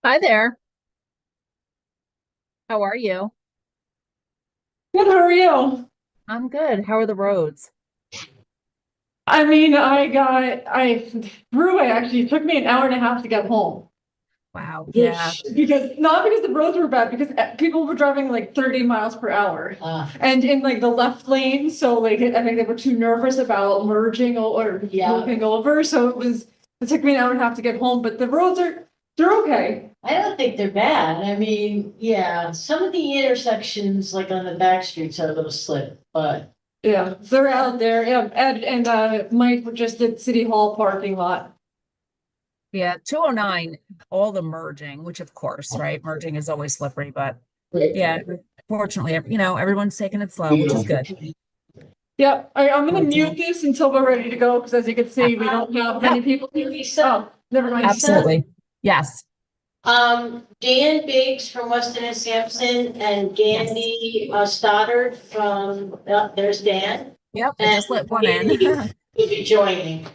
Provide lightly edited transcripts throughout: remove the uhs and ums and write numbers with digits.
Hi there. How are you? Good, how are you? I'm good. How are the roads? I Brew, actually it took me an hour and a half to get home. Wow. Yeah. Which, because, not because the roads were bad, because people were driving like 30 miles per hour. And in like the left lane, so like, I think they were too nervous about merging or Yeah. moving over, so it took me an hour and a half to get home, but the roads they're okay. I don't think they're bad. I mean, yeah, some of the intersections, like on the back streets, are a little slip, but Yeah, they're out there, yeah, Ed and Mike just did City Hall parking lot. Yeah. 209, all the merging, which of course, right? Merging is always slippery, but yeah, fortunately, everyone's taking it slow, which is good. Yep, I'm gonna mute this until we're ready to go, because as you can see, we don't have Yeah, many people. Lisa, Oh, never mind. Lisa, absolutely. Yes. Dan Biggs from Weston and Sampson and Yes. Gandy Stoddard from, there's Dan. Yep. I And just let one Gandy in. will be joining.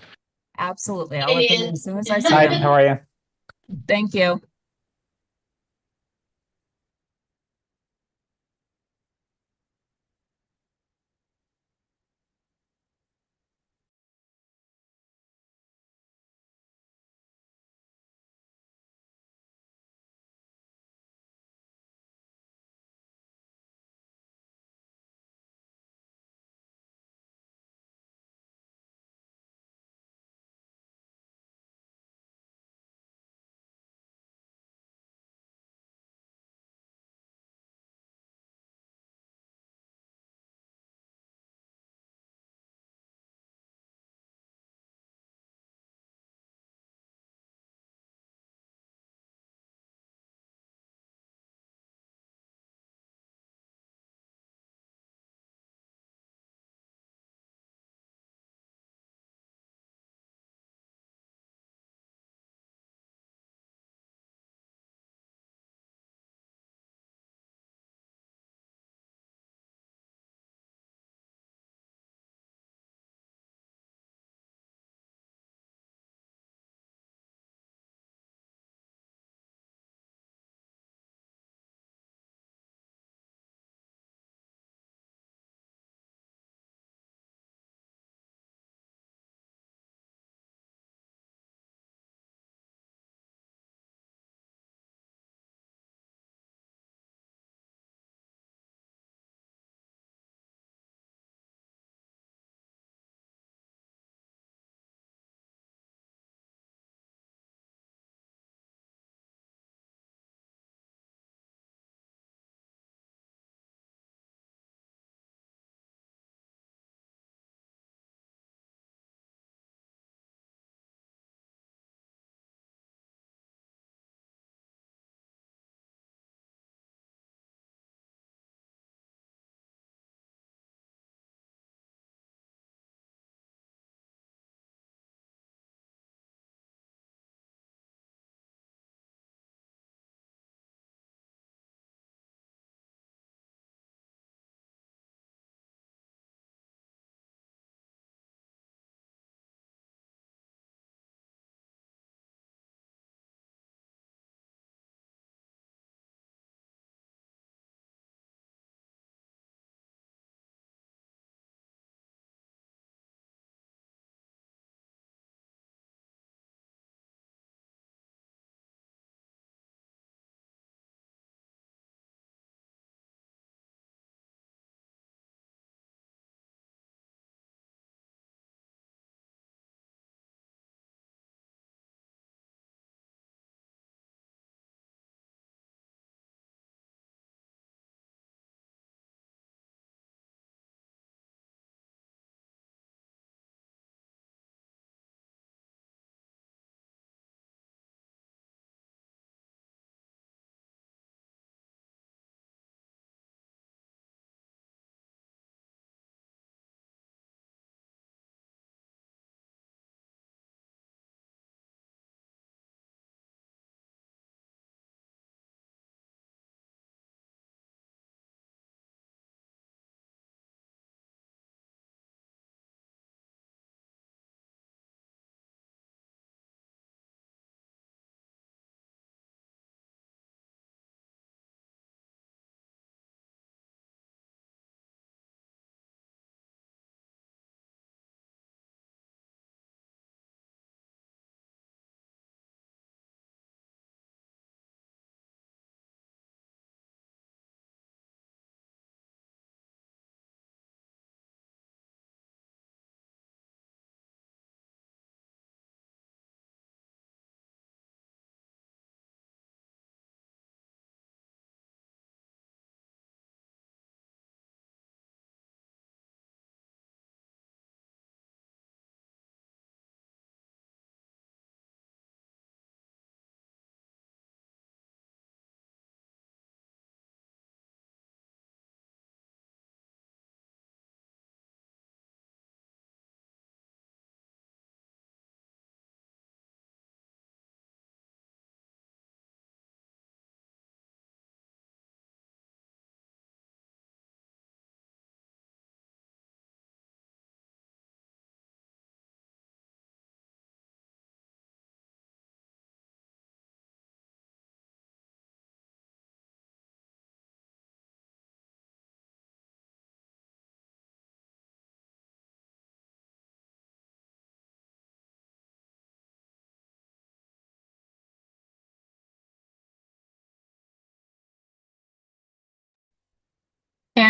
Absolutely. I'll let them in And as soon as I see Hi, how them. are you? Thank you.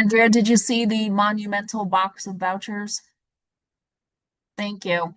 Andrea, did you see the monumental box of vouchers? Thank you.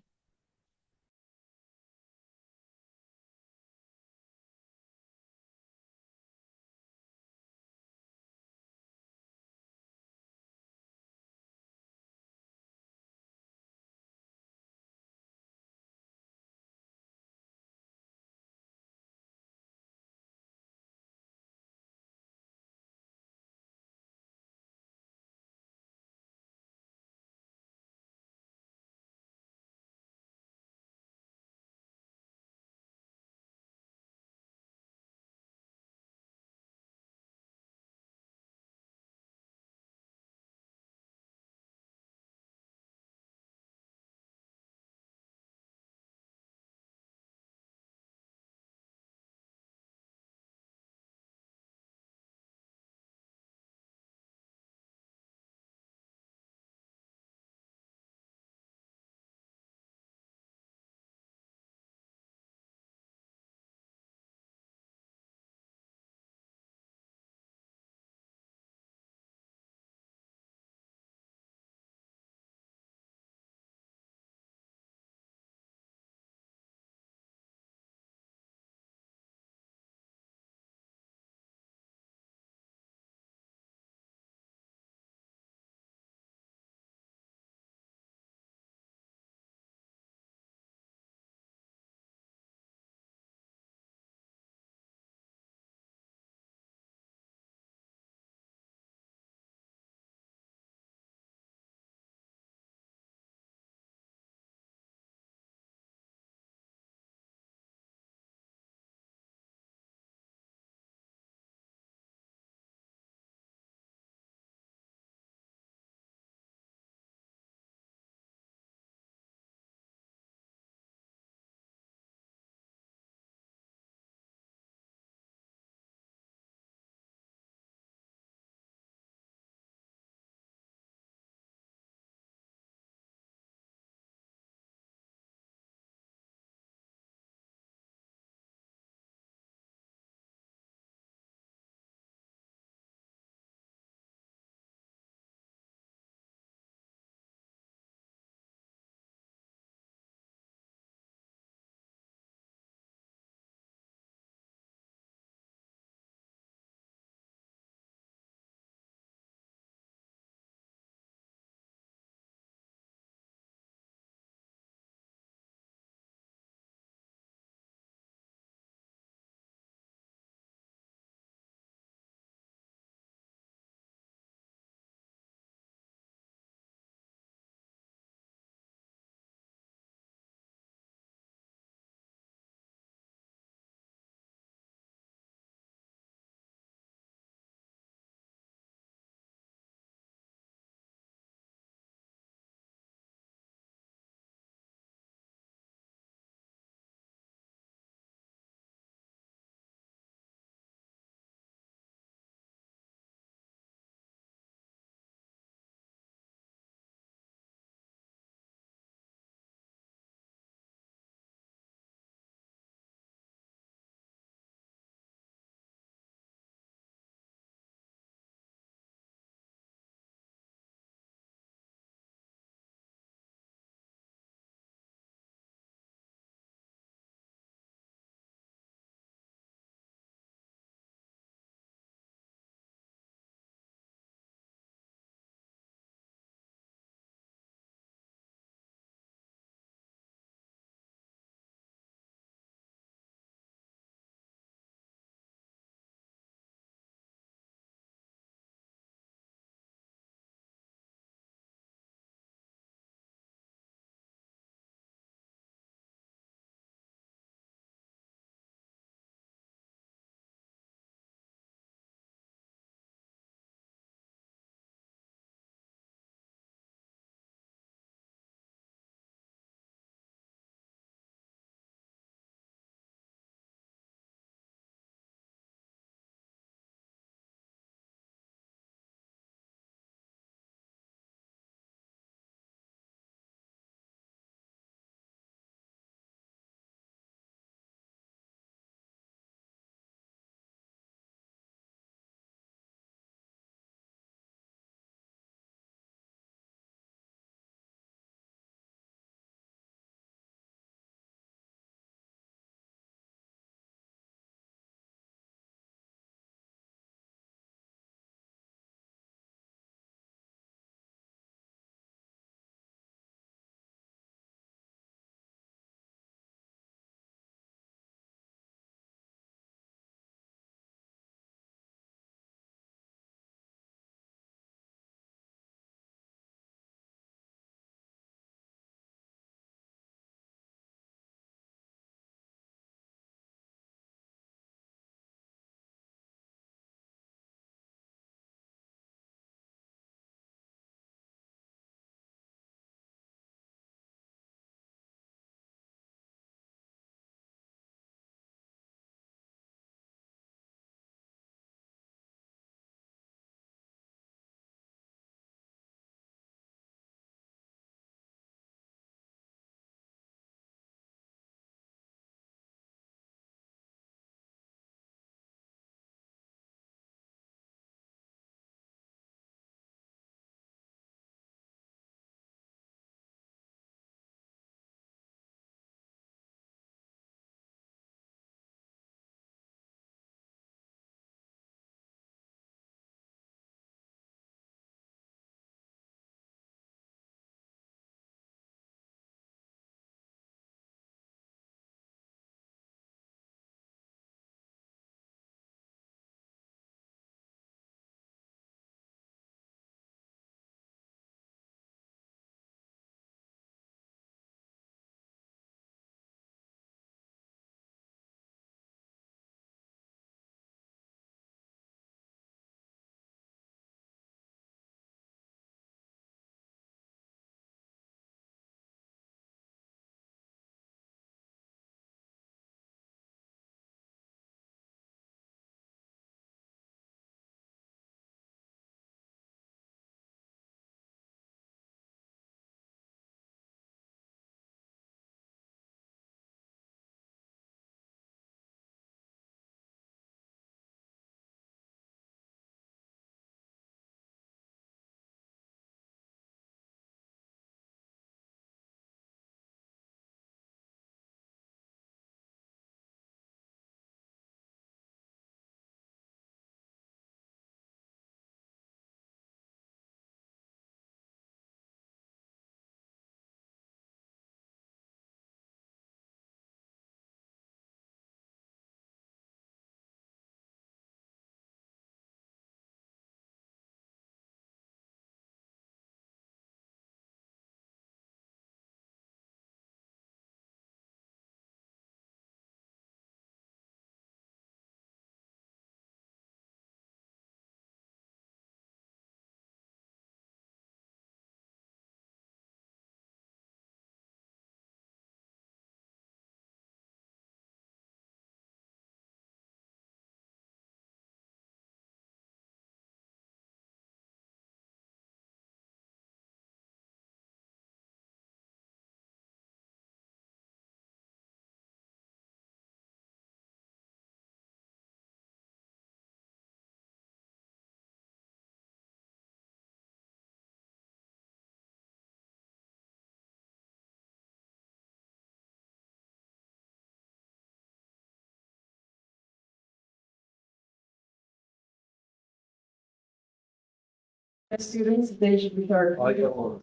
As students, they should be hard.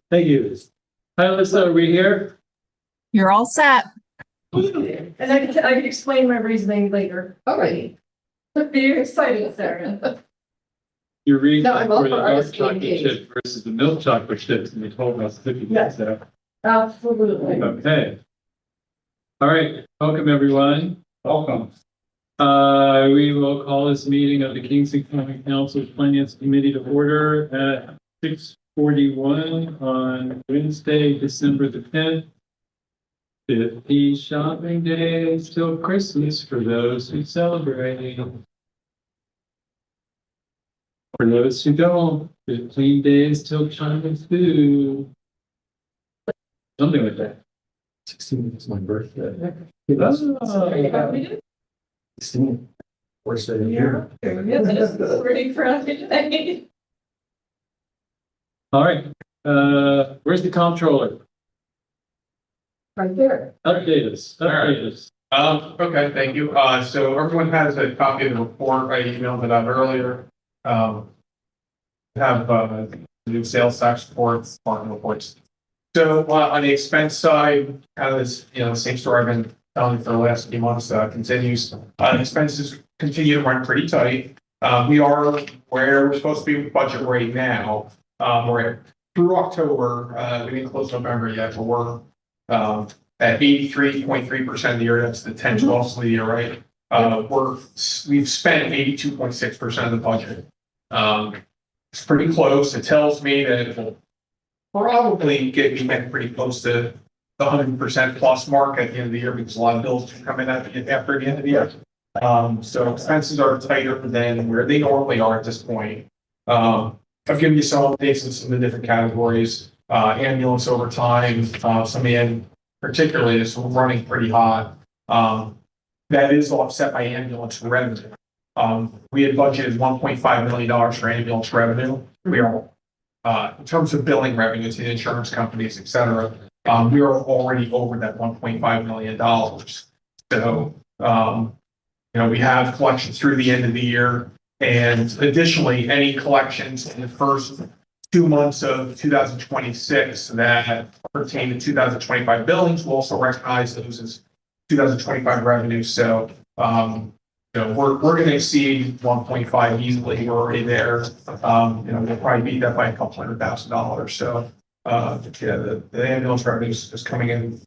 Thank you. Hi, Alyssa, are we here? You're all set. And I can explain my reasoning later. Alrighty. Be excited, Sarah. You're reading No, I'm for all the for dark artist chocolate engaged. chip versus the milk chocolate chips, and you told us 50 Yes. there. Absolutely. Okay. All right, welcome everyone. Welcome. We will call this meeting of the Kingston County Council Finance Committee to order at 6:41 on Wednesday, December the 10th. 50 shopping days till Christmas for those who celebrate. For those who don't, 15 days till Chinese food. Something like that. 16 is my birthday. Oh. 16. Worst day of the year. Ready for everything. All right, where's the comptroller? Right there. Update us, update us. Okay, thank you. So everyone has a copy of the report. I emailed it out earlier. Have new sales tax reports, farm reports. So on the expense side, kind of this, the same story I've been telling for the last few months continues. Expenses continue to run pretty tight. We are where we're supposed to be with budget right now. We're through October. We didn't close November yet, but we're at 83.3% of the year. That's the 10/12 of the year, right? We've spent 82.6% of the budget. It's pretty close. It tells me that it will probably be getting pretty close to the 100% plus mark at the end of the year because a lot of bills come in after the end of the year. So expenses are tighter than where they normally are at this point. I've given you some updates in some of the different categories. Ambulance overtime, some in particularly is running pretty hot. That is offset by ambulance revenue. We had budgeted $1.5 million for ambulance revenue. We are, in terms of billing revenue to the insurance companies, et cetera, we are already over that $1.5 million. So, we have collections through the end of the year. And additionally, any collections in the first 2 months of 2026 that pertain to 2025 billings, we'll also recognize those as 2025 revenues. So, we're going to exceed 1.5 easily. We're already there. We'll probably beat that by a couple $100,000. So, the ambulance revenue is coming in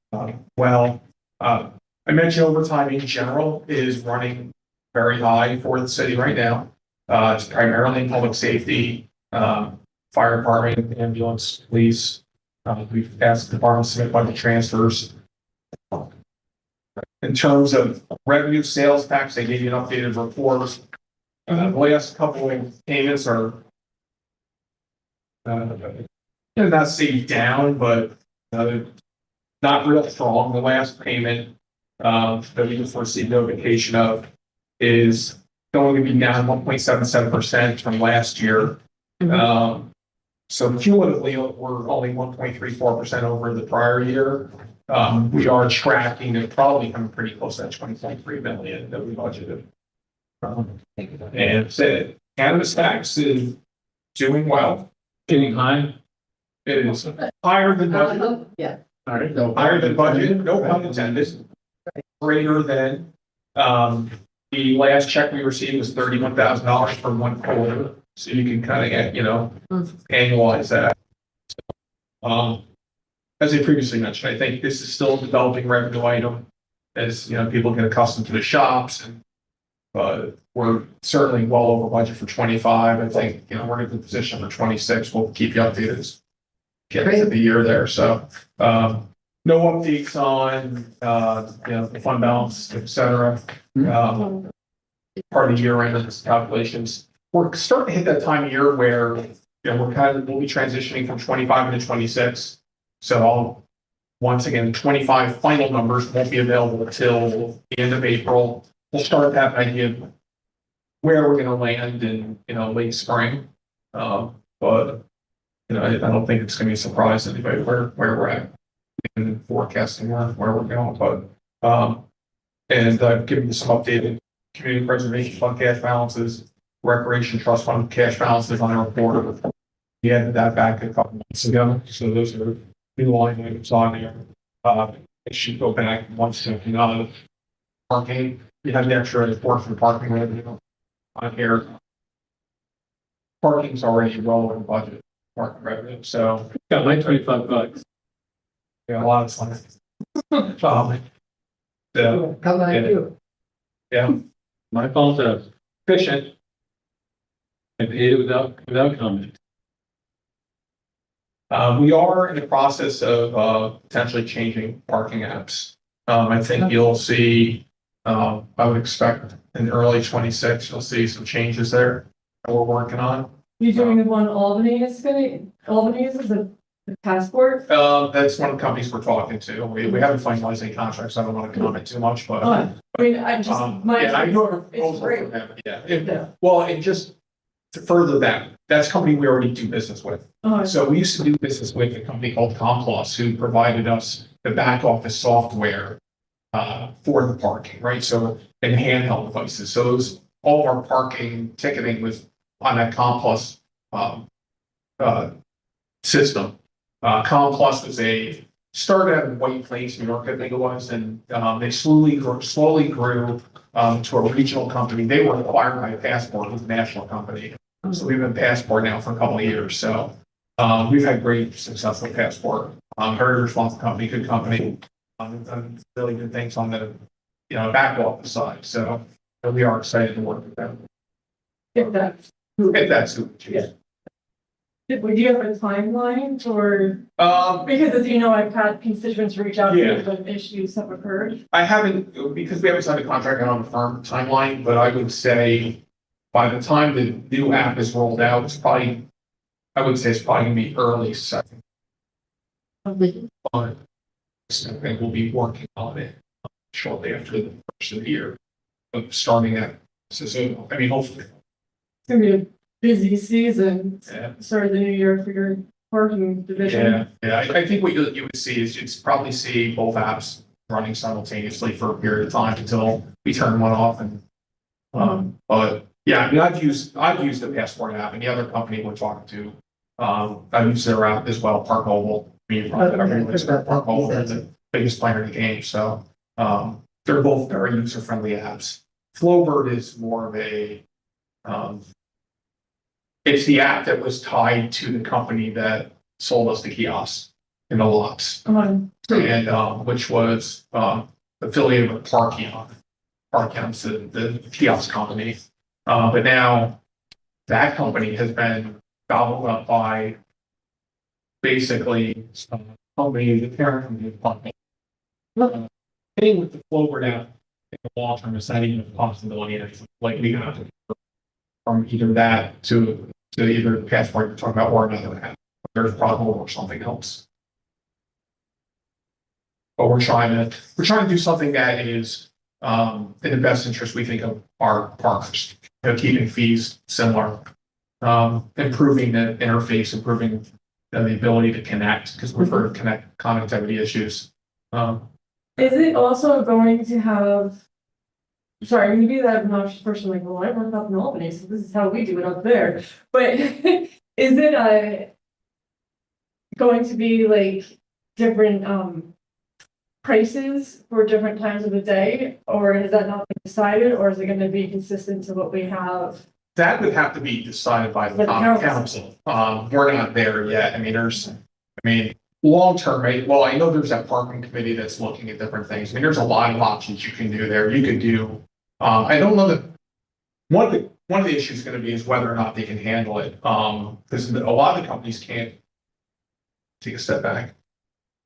well. I mentioned overtime in general is running very high for the city right now. It's primarily in public safety, fire department, ambulance, police. We've asked the department to submit budget transfers. In terms of revenue sales tax, they gave you an updated report. The last couple of payments are not say down, but not real strong. The last payment that we just received notification of is going to be down 1.77% from last year. So cumulatively, we're only 1.34% over the prior year. We are tracking to probably come pretty close to that 20.3 million that we budgeted. And said cannabis tax is doing well. Getting high? It is higher than budget. Yeah. All right. Higher than budget, no pun intended. Greater than, the last check we received was $31,000 for 1 quarter. So you can kind of get, annualize that. As I previously mentioned, I think this is still a developing revenue item as, people get accustomed to the shops but we're certainly well over budget for 25. I think, we're in a good position for 26. We'll keep you updated as get into the year there. So, no updates on, the fund balance, et cetera. Part of the year end calculations. We're starting to hit that time of year where, we'll be transitioning from 25 into 26. So once again, 25 final numbers won't be available until the end of April. We'll start to have an idea of where we're going to land in, late spring. But, I don't think it's going to be a surprise to anybody where we're at in forecasting where we're going. But, and I've given you some updated community preservation fund cash balances, recreation trust fund cash balances on our report. We added that back a couple months ago, so those are new line items on there. It should go back 1 second on parking. You have the extra portion of parking revenue on here. Parking's already well over budget, parking revenue, so Got my $25. yeah, a lot of fun. So, Come on you. Yeah, My fault, efficient. I paid it without comment. we are in the process of potentially changing parking apps. I think you'll see, I would expect in early 26, you'll see some changes there that we're working on. You doing the one Albany is the passport? That's one of the companies we're talking to. We haven't finalized any contracts. I don't want to comment too much, but. I mean, I just, Yeah, I know. a it's proposal great. from them. Yeah, Yeah. well, and just to further that, that's a company we already do business with. Uh, So we used to do business with a company called Complus, who provided us the back office software for the parking, right? So, and handheld devices. So those, all of our parking ticketing was on that Complus system. Complus was started out in White Plains, New York, I think it was, and they slowly grew to a regional company. They were acquired by Passport, who's a national company. So we've been Passport now for a couple of years. So we've had great success with Passport. Very responsible company, good company. Done really good things on the back office side. So we are excited to work with them. if that, If that's who. Yeah. would you have a timeline or, Um, because as you know, I've had constituents reach out to Yeah. me when issues have occurred. I haven't, because we haven't signed a contract on a firm timeline, but I would say by the time the new app is rolled out, I would say it's probably gonna be early second. But I think we'll be working on it shortly after the first of the year, starting at, so, I mean, hopefully. It's gonna be a busy season, Yeah. start of the new year for your parking division. Yeah, I think what you would see is you'd probably see both apps running simultaneously for a period of time until we turn one off and. But yeah, I mean, I've used the Passport app and the other company we're talking to. I've used their app as well, Park Mobile. I mean, everyone's Park Mobile is the biggest player in the game, so they're both very user friendly apps. Flowbird is more of a it's the app that was tied to the company that sold us the kiosks in the lots, and which was affiliated with Parkion. Parkion's the kiosk company, but now that company has been gobbled up by basically some company, the parent company of Parkion. Getting with the Flowbird app in the long term is not even a possibility. It's likely going to from either that to either the Passport you're talking about or another app. There's probably or something else. But we're trying to do something that is in the best interest, we think, of our partners. Keeping fees similar, improving the interface, improving the ability to connect, because we've heard of connectivity issues. Is it also going to have? Sorry, maybe that obnoxious person like, well, I work up in Albany, so this is how we do it up there. But is it going to be like different prices for different times of the day, or is that not been decided, or is it going to be consistent to what we have? That would have to be decided by the With the council. We're not there yet. I mean, long term, right? Well, I know there's that parking committee that's looking at different things. I mean, there's a lot of options you can do there. You could do, I don't know that one of the issues is going to be is whether or not they can handle it. Because a lot of the companies can't take a step back.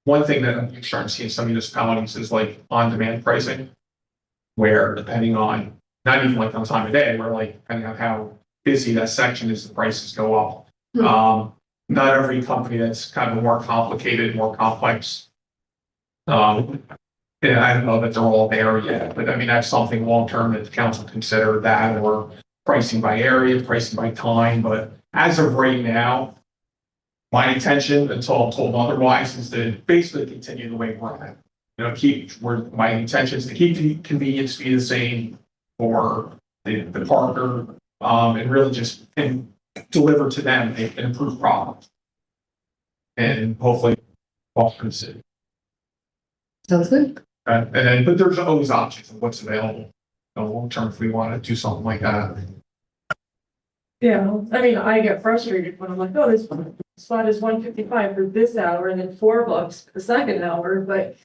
One thing that I'm starting to see in some municipalities is like on-demand pricing, where depending on, not even like on time of day, where like depending on how busy that section is, the prices go up. Not every company that's kind of more complicated, more complex. Yeah, I don't know that they're all there yet, but I mean, that's something long-term that the council consider that, or pricing by area, pricing by time, but as of right now, my intention, until I'm told otherwise, is to basically continue the way we're at. My intention is to keep the convenience fee the same for the parker, and really just, and deliver to them an improved product. And hopefully, offer the city. Sounds good. And then, but there's always options of what's available. Long term, if we want to do something like that. Yeah, I mean, I get frustrated when I'm like, oh, this spot is $155 for this hour and then $4 for the second hour, but,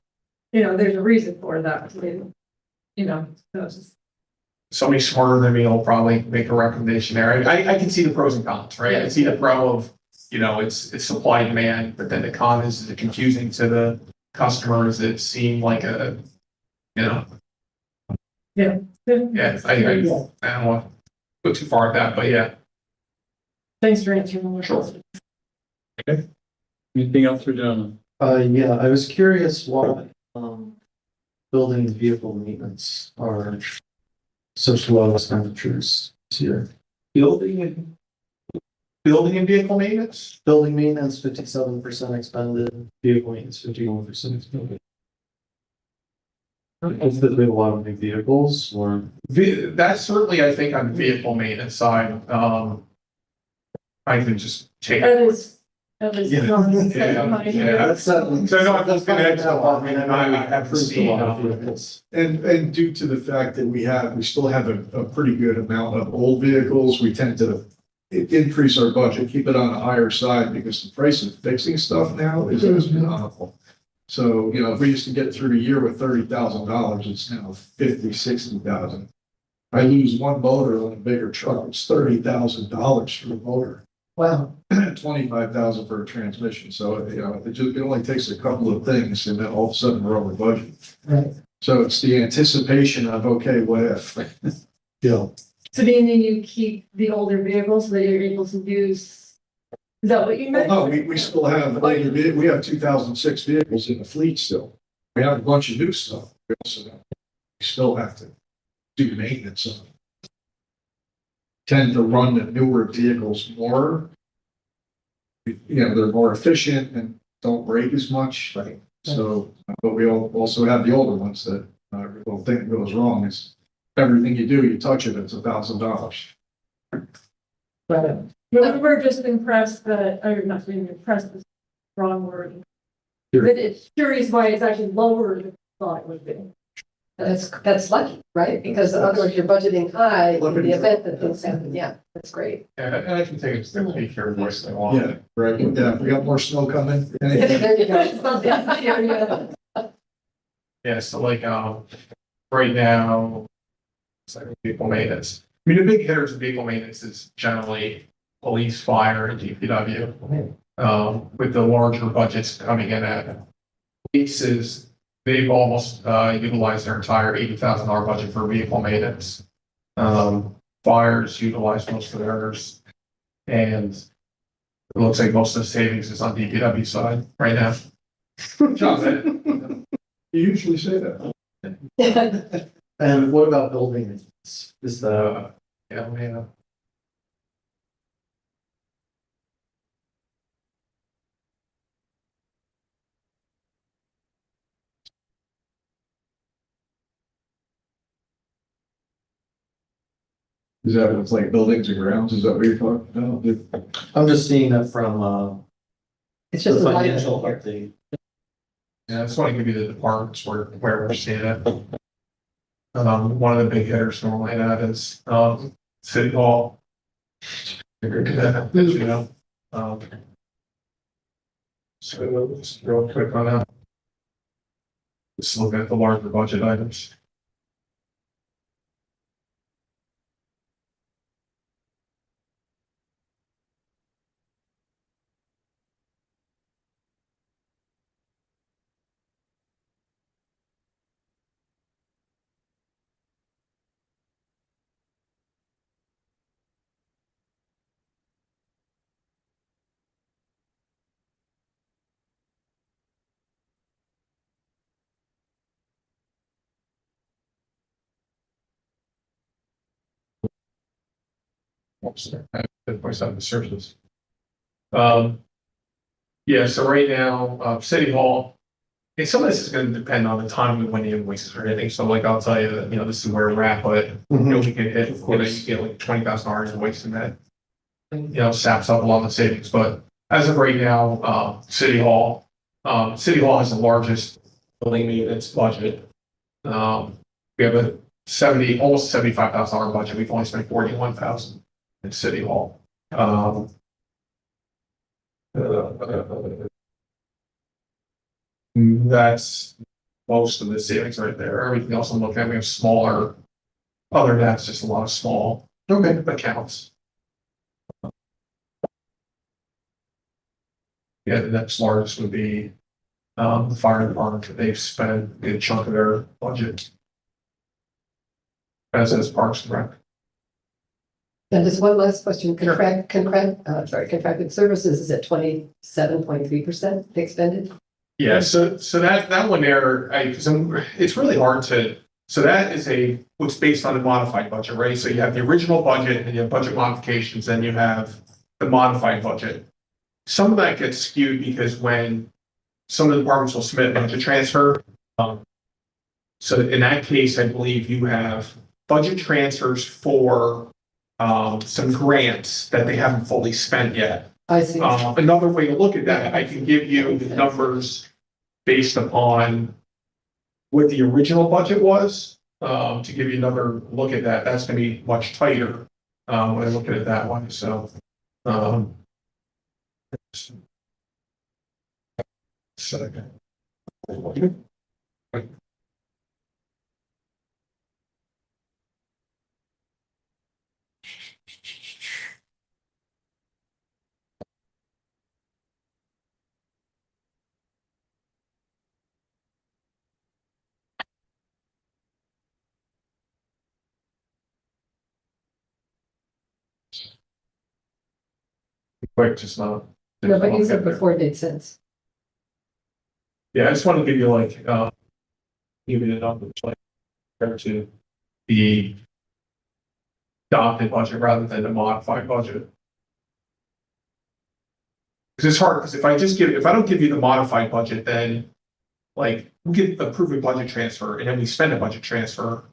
you know, there's a reason for that. You know, so it's just. Somebody smarter than me will probably make a recommendation there. I can see the pros and cons, right? I can see the pro of, you know, it's supply and demand, but then the con is it confusing to the customers. It seemed like a, you know. Yeah. Yeah, I don't want to go too far at that, but yeah. Thanks for answering my Sure. question. Anything else for John? Yeah, I was curious why, building and vehicle maintenance are such low expenditures this year. Building and vehicle maintenance? Building maintenance, 57% expended, vehicle maintenance, 51% expended. Is that we have a lot of new vehicles or? That's certainly, I think, on the vehicle maintenance side, I can just take. That is. Yeah, That's, So no, I'm just gonna add to the department, department, I have approved a seen, lot of vehicles. And due to the fact that we still have a pretty good amount of old vehicles, we tend to increase our budget, keep it on the higher side because the price of fixing stuff now is astronomical. So, you know, if we used to get through the year with $30,000, it's now 50, 60,000. I lose one motor on a bigger truck, it's $30,000 for a motor. Wow. 25,000 for a transmission. So, you know, it only takes a couple of things and then all of a sudden we're over budget. Right. So it's the anticipation of, okay, what if? Yeah. So do you mean you keep the older vehicles so that you're able to use? Is that what you meant? No, we still have, we have 2006 vehicles in the fleet still. We have a bunch of new stuff. We still have to do maintenance on them. Tend to run the newer vehicles more. You know, they're more efficient and don't break as much. Right. So, but we also have the older ones that the thing that goes wrong is everything you do, you touch it, it's $1,000. Right. But we're just impressed that, or not being impressed is the wrong word. But it's curious why it's actually lower than I thought it would be. That's lucky, right? Because otherwise you're budgeting high in the event that things happen. Yeah, that's great. And I can take a step peek here, voice they want. Yeah, right. Yeah, we got more snow coming. There you go. It's not that area. Yeah, so like, right now, it's like vehicle maintenance. I mean, the big hitters of vehicle maintenance is generally police, fire, and DPW. With the larger budgets coming in at police they've almost utilized their entire $80,000 budget for vehicle maintenance. Fires utilize most of theirs. And it looks like most of the savings is on DPW side right now. You usually say that. And what about building maintenance? Is the, Yeah. Is that what's like buildings and grounds? Is that what you're talking about? I'm just seeing that from, It's the just a financial financial. update. Yeah, I just want to give you the departments where we're seeing it. One of the big hitters normally that is, City Hall. Figured that, you know. So just real quick on that. Just looking at the larger budget items. Oops, I didn't voice out the services. Yeah, so right now, City Hall, and some of this is gonna depend on the time we win the invoices or anything, so like, I'll tell you that, you know, this is where we're at, but you know, we can hit, you know, you get like $20,000 invoice in that. saps up a lot of the savings, but as of right now, City Hall has the largest building maintenance budget. We have a almost $75,000 budget. We've only spent 41,000 in City Hall. That's most of the savings right there. Everything else I'm looking at, we have smaller, other than that's just a lot of small accounts. Yeah, the next largest would be the fire department. They've spent a good chunk of their budget. As is Parks and Rec. And just one last question, contracted services is at 27.3% expended? Yeah, so that one there, it's really hard to. So that is what's based on the modified budget, right? So you have the original budget and you have budget modifications, then you have the modified budget. Some of that gets skewed because when some of the departments will submit a budget transfer. So in that case, I believe you have budget transfers for some grants that they haven't fully spent yet. I see. Another way to look at that, I can give you the numbers based upon what the original budget was. To give you another look at that, that's going to be much tighter when I look at it that way. So, quick, just not. No, but you said before it made sense. Yeah, I just want to give you give you the numbers compared to the adopted budget rather than the modified budget. Because it's hard, because if I don't give you the modified budget, then we get approved a budget transfer and then we spend a budget transfer.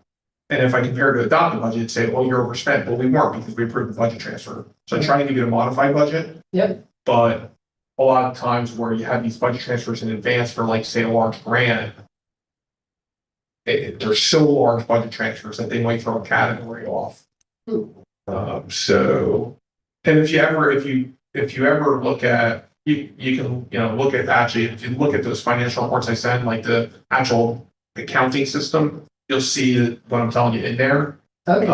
And if I compare to adopted budget, it'd say, well, you're overspent. Well, we weren't because we approved the budget transfer. So I'm trying to give you a modified budget. Yep. But a lot of times where you have these budget transfers in advance for say a large grant, they're so large budget transfers that they might throw a category off. So, and if you ever look at, you can look at actually, if you look at those financial reports I send, like the actual accounting system, you'll see what I'm telling you in there. Okay.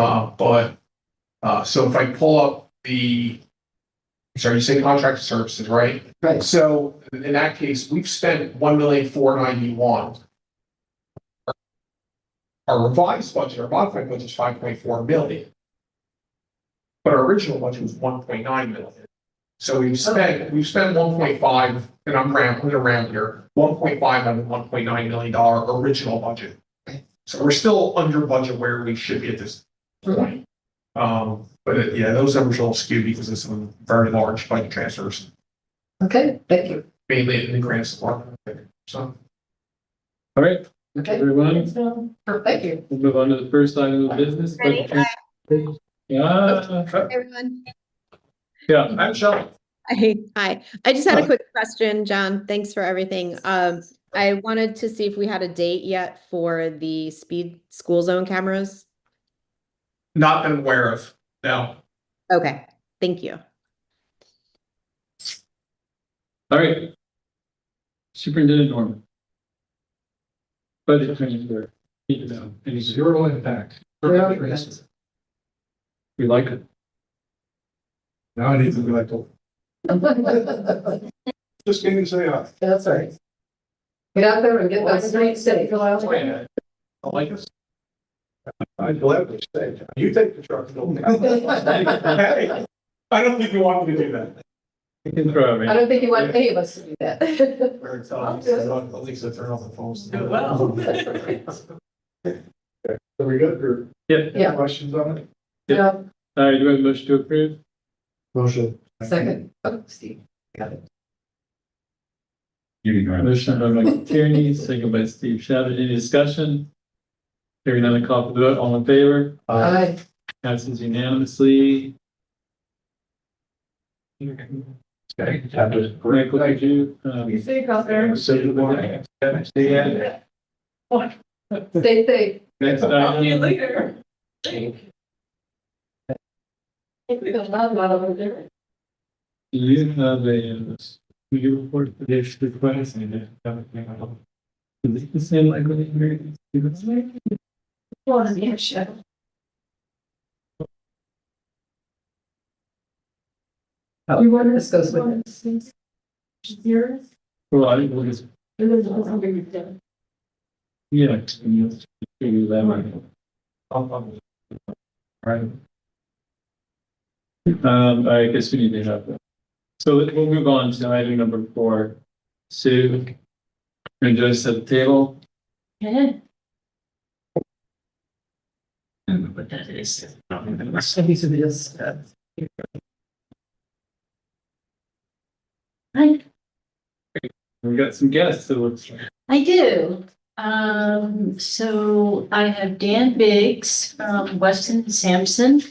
So if I pull up you say contracted services, right? Right. So in that case, we've spent $1,491,000. Our revised budget, our modified budget is $5.4 million. But our original budget was $1.9 million. So we've spent 1.5, and I'm going to round here, 1.5 out of $1.9 million original budget. So we're still under budget where we should be at this point. But yeah, those numbers are all skewed because of some very large budget transfers, Okay, thank you. mainly in the grants department. So, All right, Okay. everyone, Thank you. we'll move on to the first item of business. Ready? Yeah, Everyone. yeah, I'm Sean. Hi. I just had a quick question, John. Thanks for everything. I wanted to see if we had a date yet for the speed school zone cameras. not that I'm aware of. No. Okay, thank you. All right. Superintendent Norman. Budget transfer. Need to know. Any Zero impact. Yeah. We like it. Now I need to be like, just kidding, say hi. That's right. Get out there and get that street safe. I like this. I'd gladly stay. You take the truck. Hey, I don't think you want me to do that. You can throw it, I man. don't think you want any of us to do that. At least I turn off the phones. Are we good or Yeah. Yeah. questions on it? Yeah. All right, do we have a motion to approve? Motion. Second. Oh, Steve. Got it. Motion by Mike Tierney, second by Steve Shabbat. Any discussion? Hearing none, call for the vote. All in favor? Aye. Passes unanimously. Greg, what did you? Be safe out there. Yeah. Stay safe. Next I'll see you item. later. Do you have a, will you report the district request? Is it the same like what you Well, yeah, sure. You want This goes with it. Yours? Well, I think we'll just, yeah. and you'll figure that out. Right. I guess we need to have that. So we'll move on to item number 4. Sue, and just at the table. Yeah. I don't know what that is. These are just, Hi. We got some guests, it looks like. I do. So I have Dan Biggs from Weston Sampson.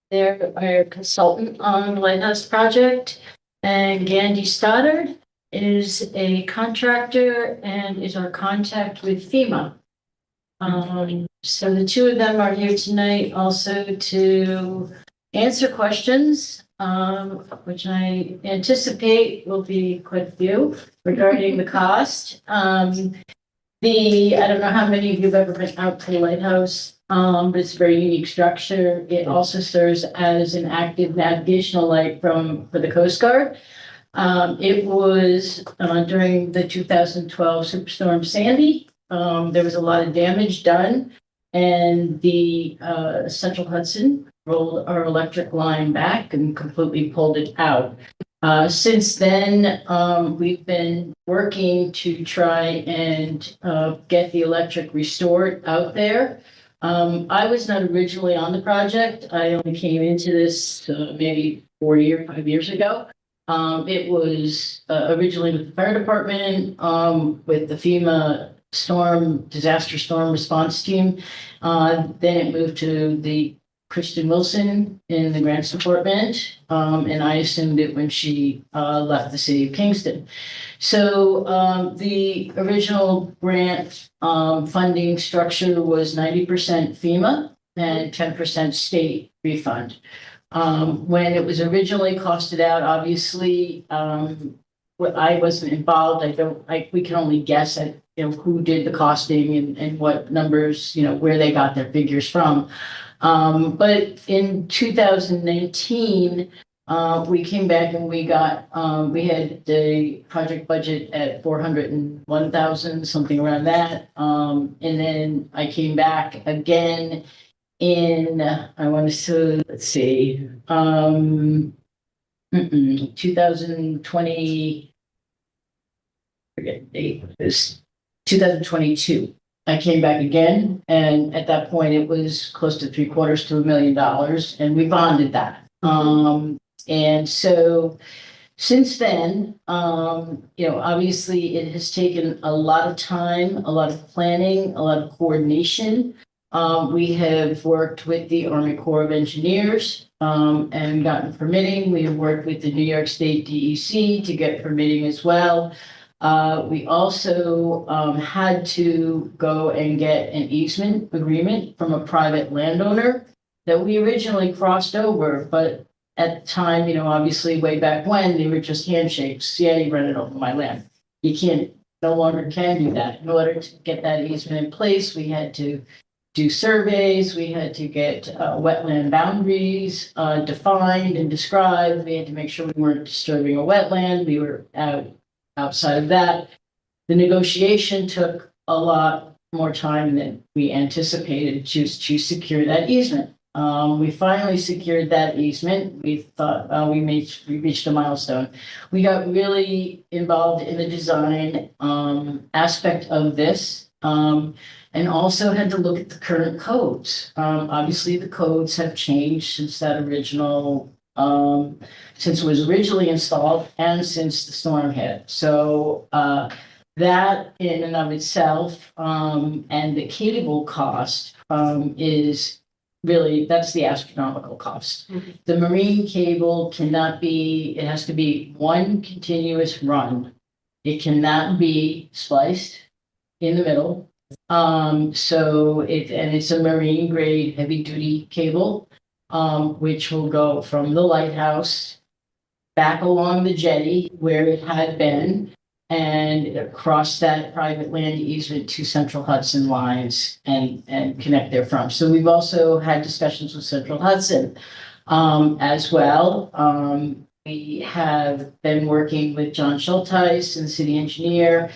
They're our consultant on the Lighthouse project. And Gandhi Stoddard is a contractor and is our contact with FEMA. So the two of them are here tonight also to answer questions, which I anticipate will be quite a few regarding the cost. I don't know how many of you have ever been out to the lighthouse, but it's a very unique structure. It also serves as an active navigational light for the Coast Guard. It was during the 2012 Superstorm Sandy. There was a lot of damage done, and the Central Hudson rolled our electric line back and completely pulled it out. Since then, we've been working to try and get the electric restored out there. I was not originally on the project. I only came into this maybe 5 years ago. It was originally with the fire department, with the FEMA disaster storm response team. Then it moved to the Kristen Wilson in the grants department, and I assumed it when she left the city of Kingston. So the original grant funding structure was 90% FEMA and 10% state refund. When it was originally costed out, obviously, I wasn't involved. We can only guess at who did the costing and what numbers, where they got their figures from. But in 2019, we came back and we had the project budget at 401,000, something around that. And then I came back again in, I want to say, let's see, 2020, forget the date, it was 2022. I came back again, and at that point, it was close to $750,000, and we bonded that. And so since then, obviously, it has taken a lot of time, a lot of planning, a lot of coordination. We have worked with the Army Corps of Engineers and gotten permitting. We have worked with the New York State DEC to get permitting as well. We also had to go and get an easement agreement from a private landowner that we originally crossed over, but at the time, obviously way back when, they were just handshakes. Yeah, you run it over my land. You no longer can do that. In order to get that easement in place, we had to do surveys, we had to get wetland boundaries defined and described. We had to make sure we weren't disturbing a wetland. We were outside of that. The negotiation took a lot more time than we anticipated to secure that easement. We finally secured that easement. We thought we reached a milestone. We got really involved in the design aspect of this. And also had to look at the current codes. Obviously, the codes have changed since that original, since it was originally installed and since the storm hit. So that in and of itself and the cable cost is really, that's the astronomical cost. Mhm. The marine cable cannot be, it has to be one continuous run. It cannot be spliced in the middle. So it's a marine grade heavy duty cable, which will go from the lighthouse back along the jetty where it had been and across that private land easement to Central Hudson lines and connect there from. So we've also had discussions with Central Hudson as well. We have been working with John Schulteis and the city engineer.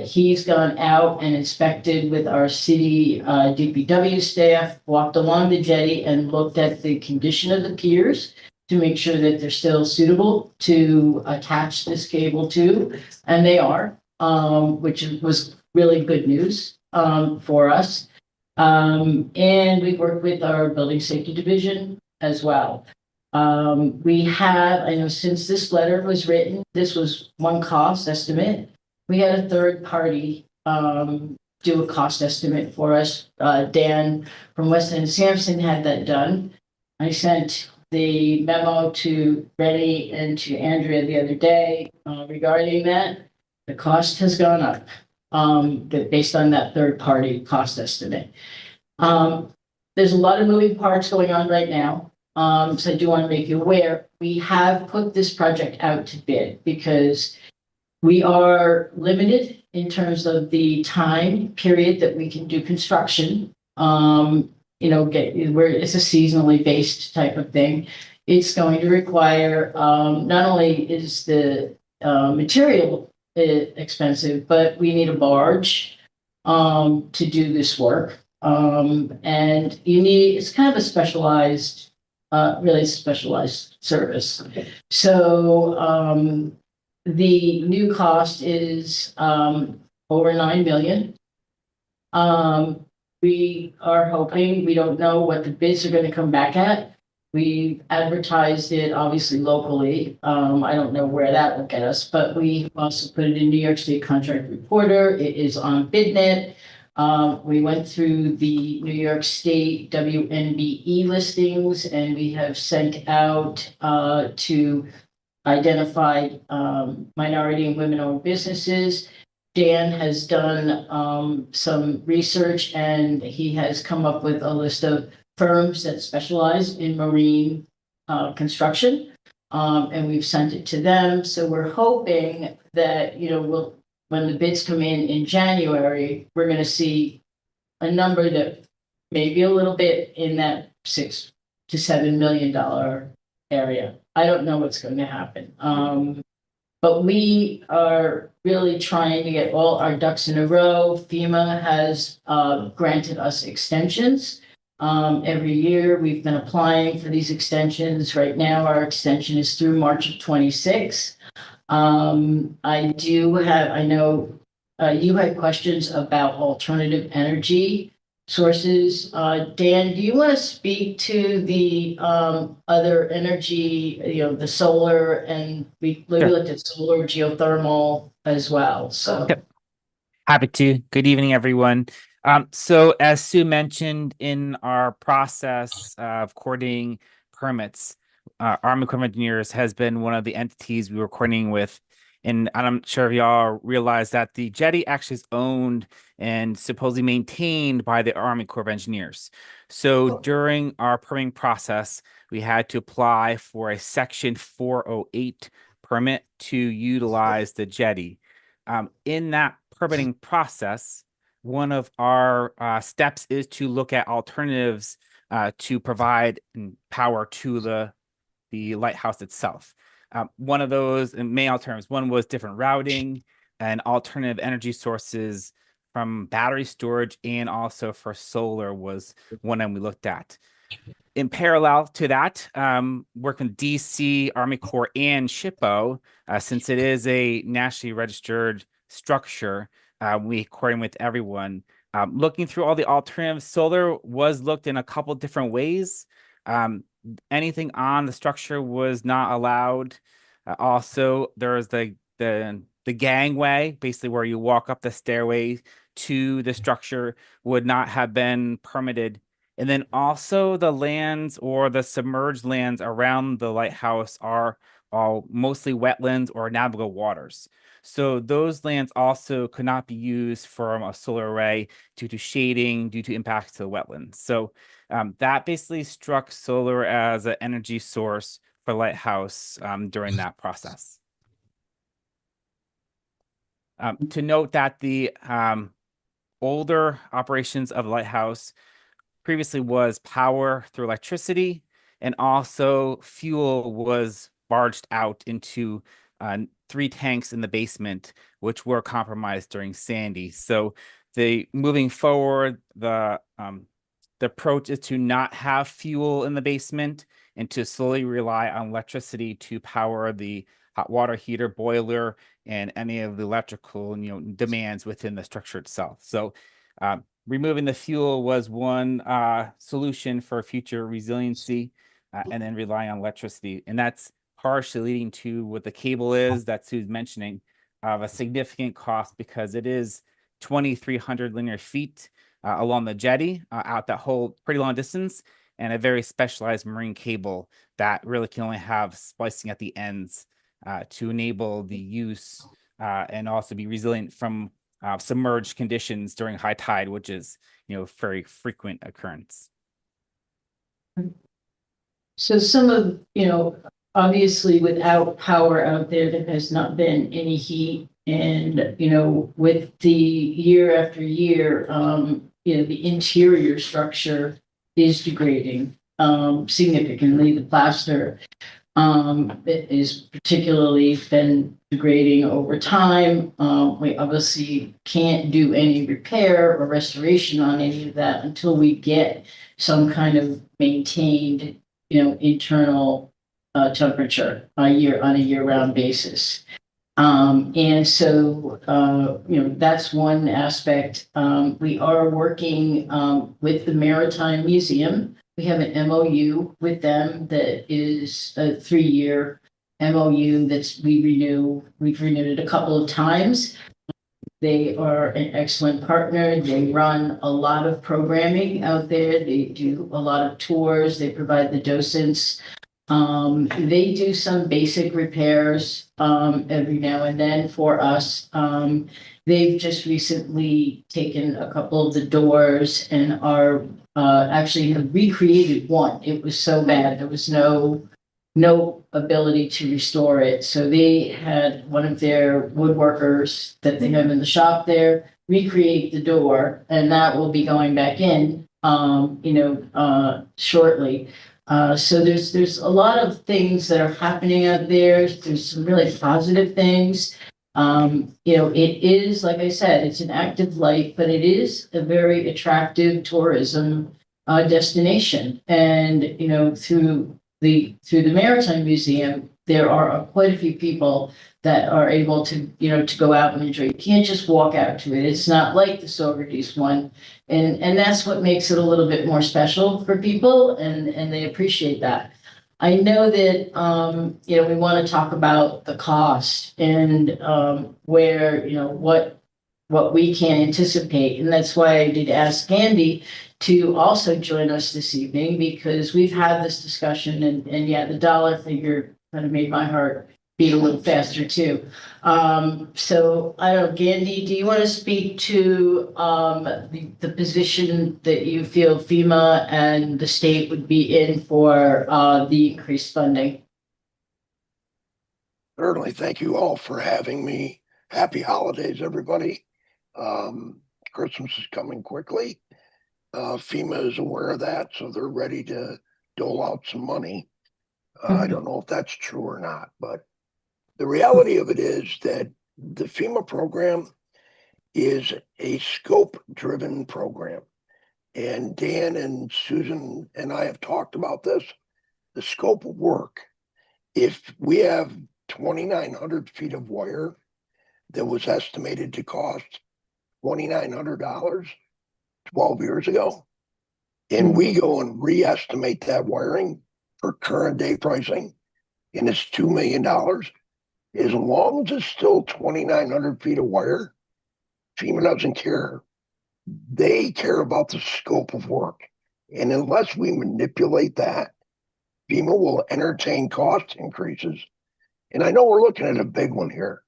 He's gone out and inspected with our city DPW staff, walked along the jetty and looked at the condition of the piers to make sure that they're still suitable to attach this cable to, and they are, which was really good news for us. And we've worked with our building safety division as well. We have, I know since this letter was written, this was one cost estimate. We had a third party do a cost estimate for us. Dan from Weston and Sampson had that done. I sent the memo to Rennie and to Andrea the other day regarding that. The cost has gone up based on that third party cost estimate. There's a lot of moving parts going on right now. So I do want to make you aware, we have put this project out to bid because we are limited in terms of the time period that we can do construction. Where it's a seasonally based type of thing. It's going to require, not only is the material expensive, but we need a barge to do this work. And it's kind of a specialized, really specialized service. So the new cost is over 9 million. We are hoping, we don't know what the bids are going to come back at. We advertised it obviously locally. I don't know where that will get us, but we also put it in New York State Contract Reporter. It is on BidNet. We went through the New York State WNBE listings and we have sent out to identified minority and women-owned businesses. Dan has done some research and he has come up with a list of firms that specialize in marine construction. And we've sent it to them. So we're hoping that, when the bids come in January, we're going to see a number that may be a little bit in that $6 to $7 million area. I don't know what's going to happen. But we are really trying to get all our ducks in a row. FEMA has granted us extensions. Every year we've been applying for these extensions. Right now, our extension is through March of 26. I know you had questions about alternative energy sources. Dan, do you want to speak to the other energy, the solar, and we looked at solar, geothermal as well, so. Yep. Happy to. Good evening, everyone. So as Sue mentioned in our process of coordinating permits, Army Corps of Engineers has been one of the entities we were coordinating with. And I'm sure if y'all realize that the jetty actually is owned and supposedly maintained by the Army Corps of Engineers. So during our permitting process, we had to apply for a Section 408 permit to utilize the jetty. In that permitting process, one of our steps is to look at alternatives to provide power to the lighthouse itself. One of those main alternatives, one was different routing and alternative energy sources from battery storage and also for solar was one that we looked at. In parallel to that, working with DC, Army Corps, and SHPO, since it is a nationally registered structure, we coordinate with everyone. Looking through all the alternatives, solar was looked in a couple different ways. Anything on the structure was not allowed. Also, there's the gangway, basically where you walk up the stairway to the structure, would not have been permitted And then also the lands or the submerged lands around the lighthouse are all mostly wetlands or navigable waters. So those lands also could not be used from a solar array due to shading, due to impacts to the wetlands. So that basically struck solar as an energy source for lighthouse during that process. To note that the older operations of lighthouse previously was power through electricity, and also fuel was barged out into 3 tanks in the basement, which were compromised during Sandy. So moving forward, the approach is to not have fuel in the basement and to slowly rely on electricity to power the hot water heater, boiler, and any of the electrical demands within the structure itself. So removing the fuel was one solution for future resiliency, and then relying on electricity. And that's partially leading to what the cable is that Sue's mentioning, of a significant cost, because it is 2,300 linear feet along the jetty, out that whole pretty long distance, and a very specialized marine cable that really can only have splicing at the ends to enable the use and also be resilient from submerged conditions during high tide, which is very frequent occurrence. So some of, obviously without power out there, there has not been any heat. And, with the year after year, the interior structure is degrading significantly. The plaster it is particularly been degrading over time. We obviously can't do any repair or restoration on any of that until we get some kind of maintained, internal temperature on a year-round basis. And so, that's one aspect. We are working with the Maritime Museum. We have an MOU with them that is a 3-year MOU we renew. We've renewed it a couple of times. They are an excellent partner. They run a lot of programming out there. They do a lot of tours. They provide the docents. They do some basic repairs every now and then for us. They've just recently taken a couple of the doors and are actually have recreated one. It was so bad, there was no ability to restore it. So they had one of their woodworkers that they have in the shop there recreate the door, and that will be going back in shortly. So there's a lot of things that are happening out there. There's some really positive things. It is, like I said, it's an active light, but it is a very attractive tourism destination. And through the Maritime Museum, there are quite a few people that are able to to go out and enjoy. You can't just walk out to it. It's not like the Saugerties one. And that's what makes it a little bit more special for people, and they appreciate that. I know that we want to talk about the cost and where what we can anticipate, and that's why I did ask Andy to also join us this evening, because we've had this discussion, and yeah, the dollar figure kind of made my heart beat a little faster too. So I don't know, Gandhi, do you want to speak to the position that you feel FEMA and the state would be in for the increased funding? Certainly. Thank you all for having me. Happy holidays, everybody. Christmas is coming quickly. FEMA is aware of that, so they're ready to dole out some money. I don't know if that's true or not, but the reality of it is that the FEMA program is a scope-driven program. And Dan and Susan and I have talked about this. The scope of work, if we have 2,900 feet of wire that was estimated to cost $2,900 12 years ago, and we go and re-estimate that wiring for current day pricing, and it's $2 million, as long as it's still 2,900 feet of wire, FEMA doesn't care. They care about the scope of work. And unless we manipulate that, FEMA will entertain cost increases. And I know we're looking at a big one here.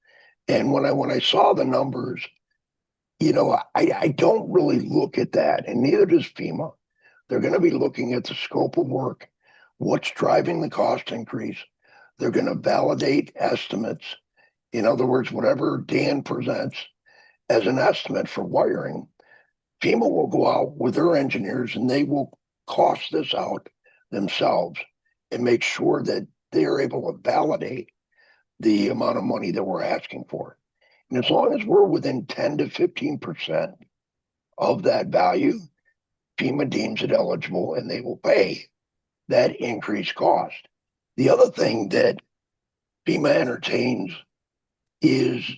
And when I saw the numbers, I don't really look at that, and neither does FEMA. They're going to be looking at the scope of work, what's driving the cost increase. They're going to validate estimates. In other words, whatever Dan presents as an estimate for wiring, FEMA will go out with their engineers and they will cost this out themselves and make sure that they are able to validate the amount of money that we're asking for. And as long as we're within 10 to 15% of that value, FEMA deems it eligible and they will pay that increased cost. The other thing that FEMA entertains is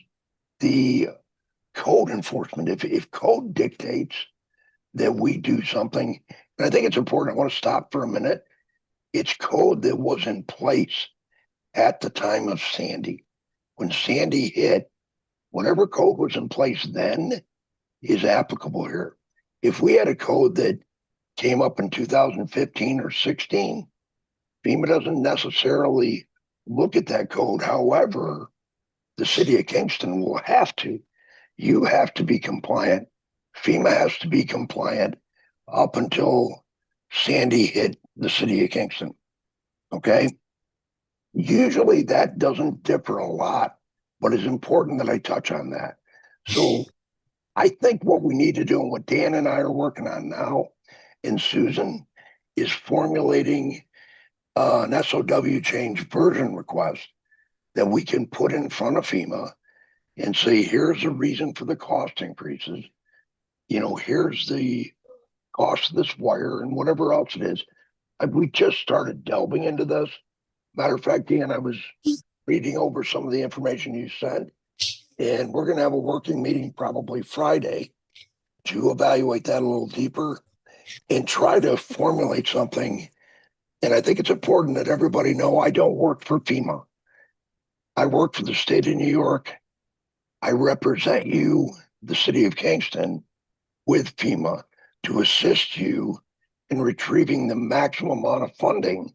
the code enforcement. If code dictates that we do something, and I think it's important, I want to stop for a minute. It's code that was in place at the time of Sandy. When Sandy hit, whatever code was in place then is applicable here. If we had a code that came up in 2015 or 16, FEMA doesn't necessarily look at that code. However, the city of Kingston will have to. You have to be compliant. FEMA has to be compliant up until Sandy hit the city of Kingston. Okay? Usually that doesn't differ a lot, but it's important that I touch on that. So I think what we need to do, and what Dan and I are working on now, and Susan, is formulating an SOW change version request that we can put in front of FEMA and say, here's the reason for the cost increases. Here's the cost of this wire and whatever else it is. We just started delving into this. Matter of fact, Dan, I was reading over some of the information you sent, and we're going to have a working meeting probably Friday to evaluate that a little deeper and try to formulate something. And I think it's important that everybody know I don't work for FEMA. I work for the state of New York. I represent you, the city of Kingston, with FEMA to assist you in retrieving the maximum amount of funding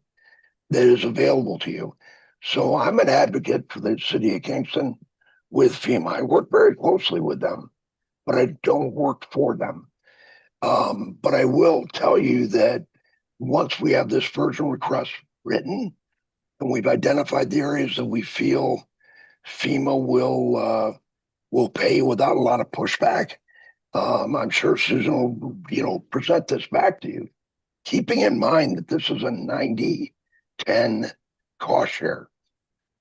that is available to you. So I'm an advocate for the city of Kingston with FEMA. I work very closely with them, but I don't work for them. But I will tell you that once we have this version request written and we've identified the areas that we feel FEMA will pay without a lot of pushback, I'm sure Susan will, present this back to you, keeping in mind that this is a 90-10 cost share.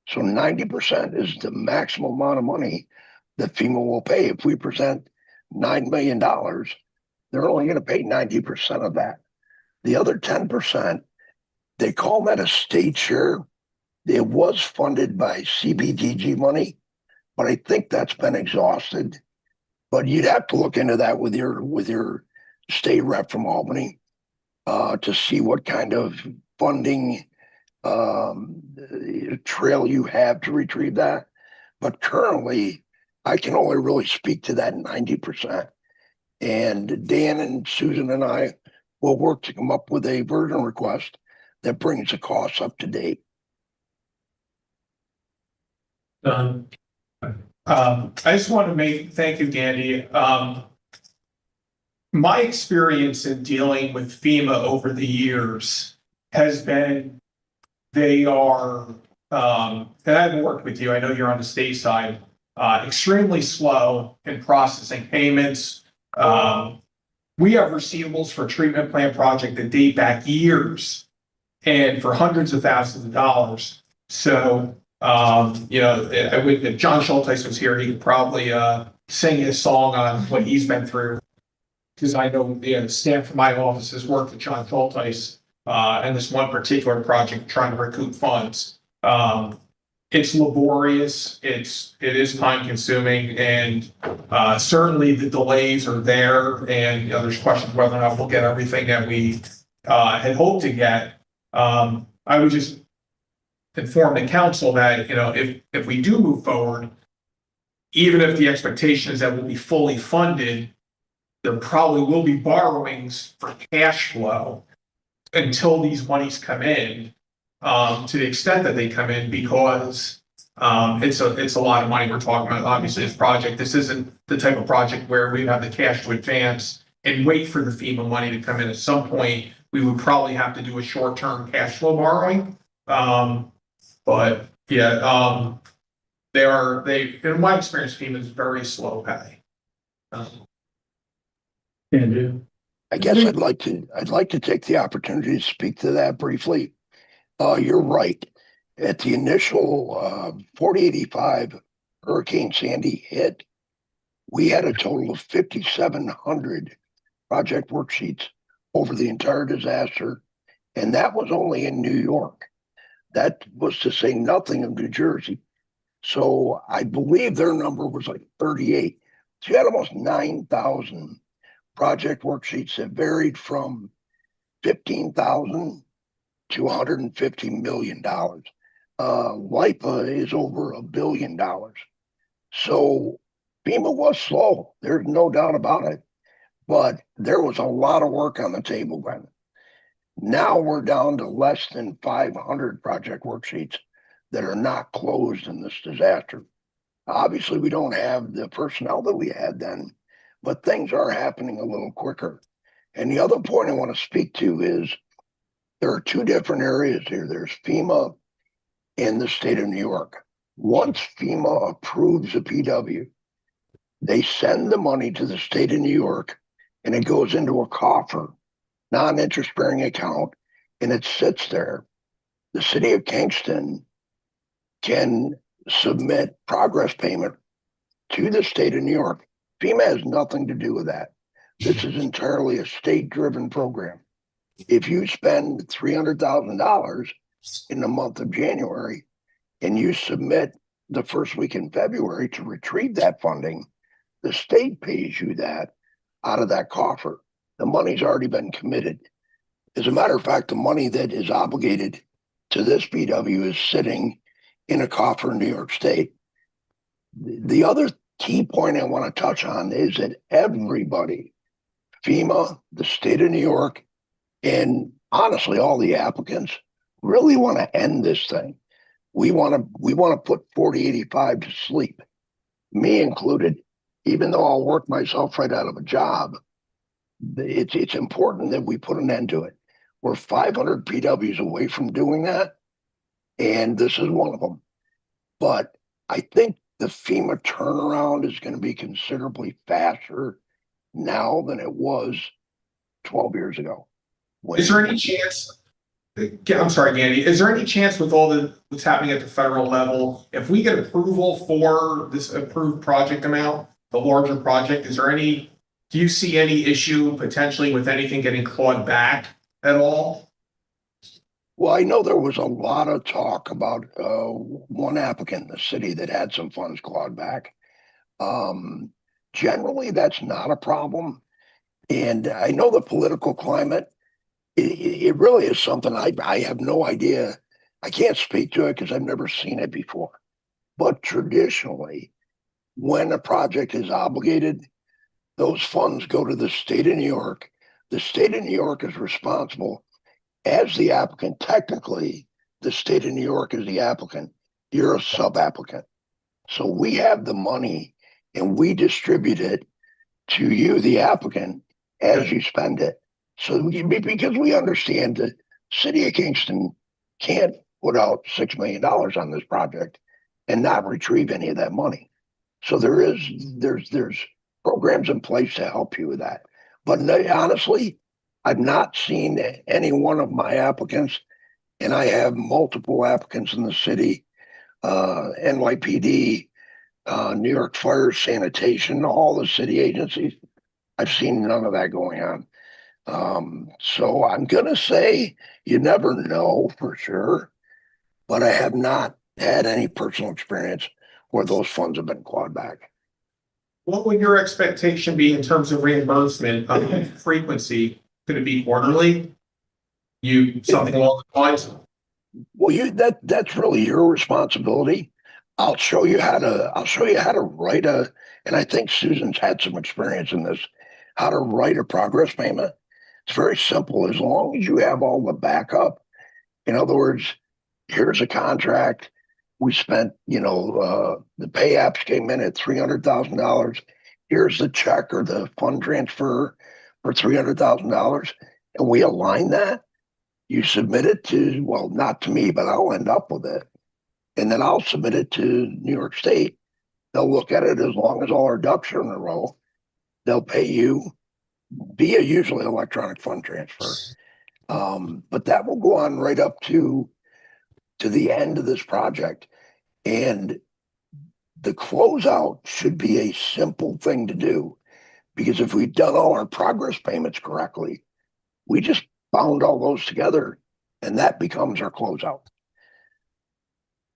So 90% is the maximum amount of money that FEMA will pay. If we present $9 million, they're only going to pay 90% of that. The other 10%, they call that a state share. It was funded by CBDG money, but I think that's been exhausted. But you'd have to look into that with your state rep from Albany to see what kind of funding trail you have to retrieve that. But currently, I can only really speak to that 90%. And Dan and Susan and I will work to come up with a version request that brings the costs up to date. I just want to thank you, Dandy. My experience in dealing with FEMA over the years has been they are, and I haven't worked with you, I know you're on the state side, extremely slow in processing payments. We have receivables for treatment plant project that date back years and for hundreds of thousands of dollars. So, if John Schulteis was here, he could probably sing his song on what he's been through. Because I know the staff from my office has worked with John Schulteis and this one particular project trying to recoup funds. It's laborious, it is time consuming, and certainly the delays are there, and there's questions whether or not we'll get everything that we had hoped to get. I would just inform the council that, if we do move forward, even if the expectation is that we'll be fully funded, there probably will be borrowings for cash flow until these monies come in, to the extent that they come in, because it's a lot of money we're talking about. Obviously, this project, this isn't the type of project where we have the cash to advance and wait for the FEMA money to come in. At some point, we would probably have to do a short-term cash flow borrowing. But yeah, in my experience, FEMA is very slow pay. Andrew? I guess I'd like to take the opportunity to speak to that briefly. You're right. At the initial 4085 Hurricane Sandy hit, we had a total of 5,700 project worksheets over the entire disaster, and that was only in New York. That was to say nothing of New Jersey. So I believe their number was like 38. So you had almost 9,000 project worksheets that varied from 15,000 to $150 million. LIPA is over $1 billion. So FEMA was slow. There's no doubt about it. But there was a lot of work on the table then. Now we're down to less than 500 project worksheets that are not closed in this disaster. Obviously, we don't have the personnel that we had then, but things are happening a little quicker. And the other point I want to speak to is there are two different areas here. There's FEMA and the state of New York. Once FEMA approves a PW, they send the money to the state of New York and it goes into a coffer, non-interest bearing account, and it sits there. The city of Kingston can submit progress payment to the state of New York. FEMA has nothing to do with that. This is entirely a state-driven program. If you spend $300,000 in the month of January and you submit the first week in February to retrieve that funding, the state pays you that out of that coffer. The money's already been committed. As a matter of fact, the money that is obligated to this PW is sitting in a coffer in New York State. The other key point I want to touch on is that everybody, FEMA, the state of New York, and honestly, all the applicants really want to end this thing. We want to put 4085 to sleep, me included. Even though I'll work myself right out of a job, it's important that we put an end to it. We're 500 PWs away from doing that, and this is one of them. But I think the FEMA turnaround is going to be considerably faster now than it was 12 years ago. Is there any chance? I'm sorry, Gandy. Is there any chance with all what's happening at the federal level, if we get approval for this approved project amount, the larger project, do you see any issue potentially with anything getting clawed back at all? Well, I know there was a lot of talk about one applicant in the city that had some funds clawed back. Generally, that's not a problem. And I know the political climate, it really is something I have no idea. I can't speak to it because I've never seen it before. But traditionally, when a project is obligated, those funds go to the state of New York. The state of New York is responsible as the applicant. Technically, the state of New York is the applicant. You're a sub-applicant. So we have the money and we distribute it to you, the applicant, as you spend it. So because we understand that city of Kingston can't put out $6 million on this project and not retrieve any of that money. So there's programs in place to help you with that. But honestly, I've not seen any one of my applicants, and I have multiple applicants in the city, NYPD, New York Fire Sanitation, all the city agencies. I've seen none of that going on. So I'm going to say you never know for sure, but I have not had any personal experience where those funds have been clawed back. What would your expectation be in terms of reimbursement frequency? Could it be quarterly? Something along the lines? Well, that's really your responsibility. I'll show you how to write and I think Susan's had some experience in this. how to write a progress payment. It's very simple as long as you have all the backup. In other words, here's a contract. We spent, the pay apps came in at $300,000. Here's the check or the fund transfer for $300,000. And we align that. You submit it to, well, not to me, but I'll end up with it. And then I'll submit it to New York State. They'll look at it as long as all our ducks are in a row. They'll pay you via usually electronic fund transfer. But that will go on right up to the end of this project. And the closeout should be a simple thing to do, because if we've done all our progress payments correctly, we just bound all those together and that becomes our closeout.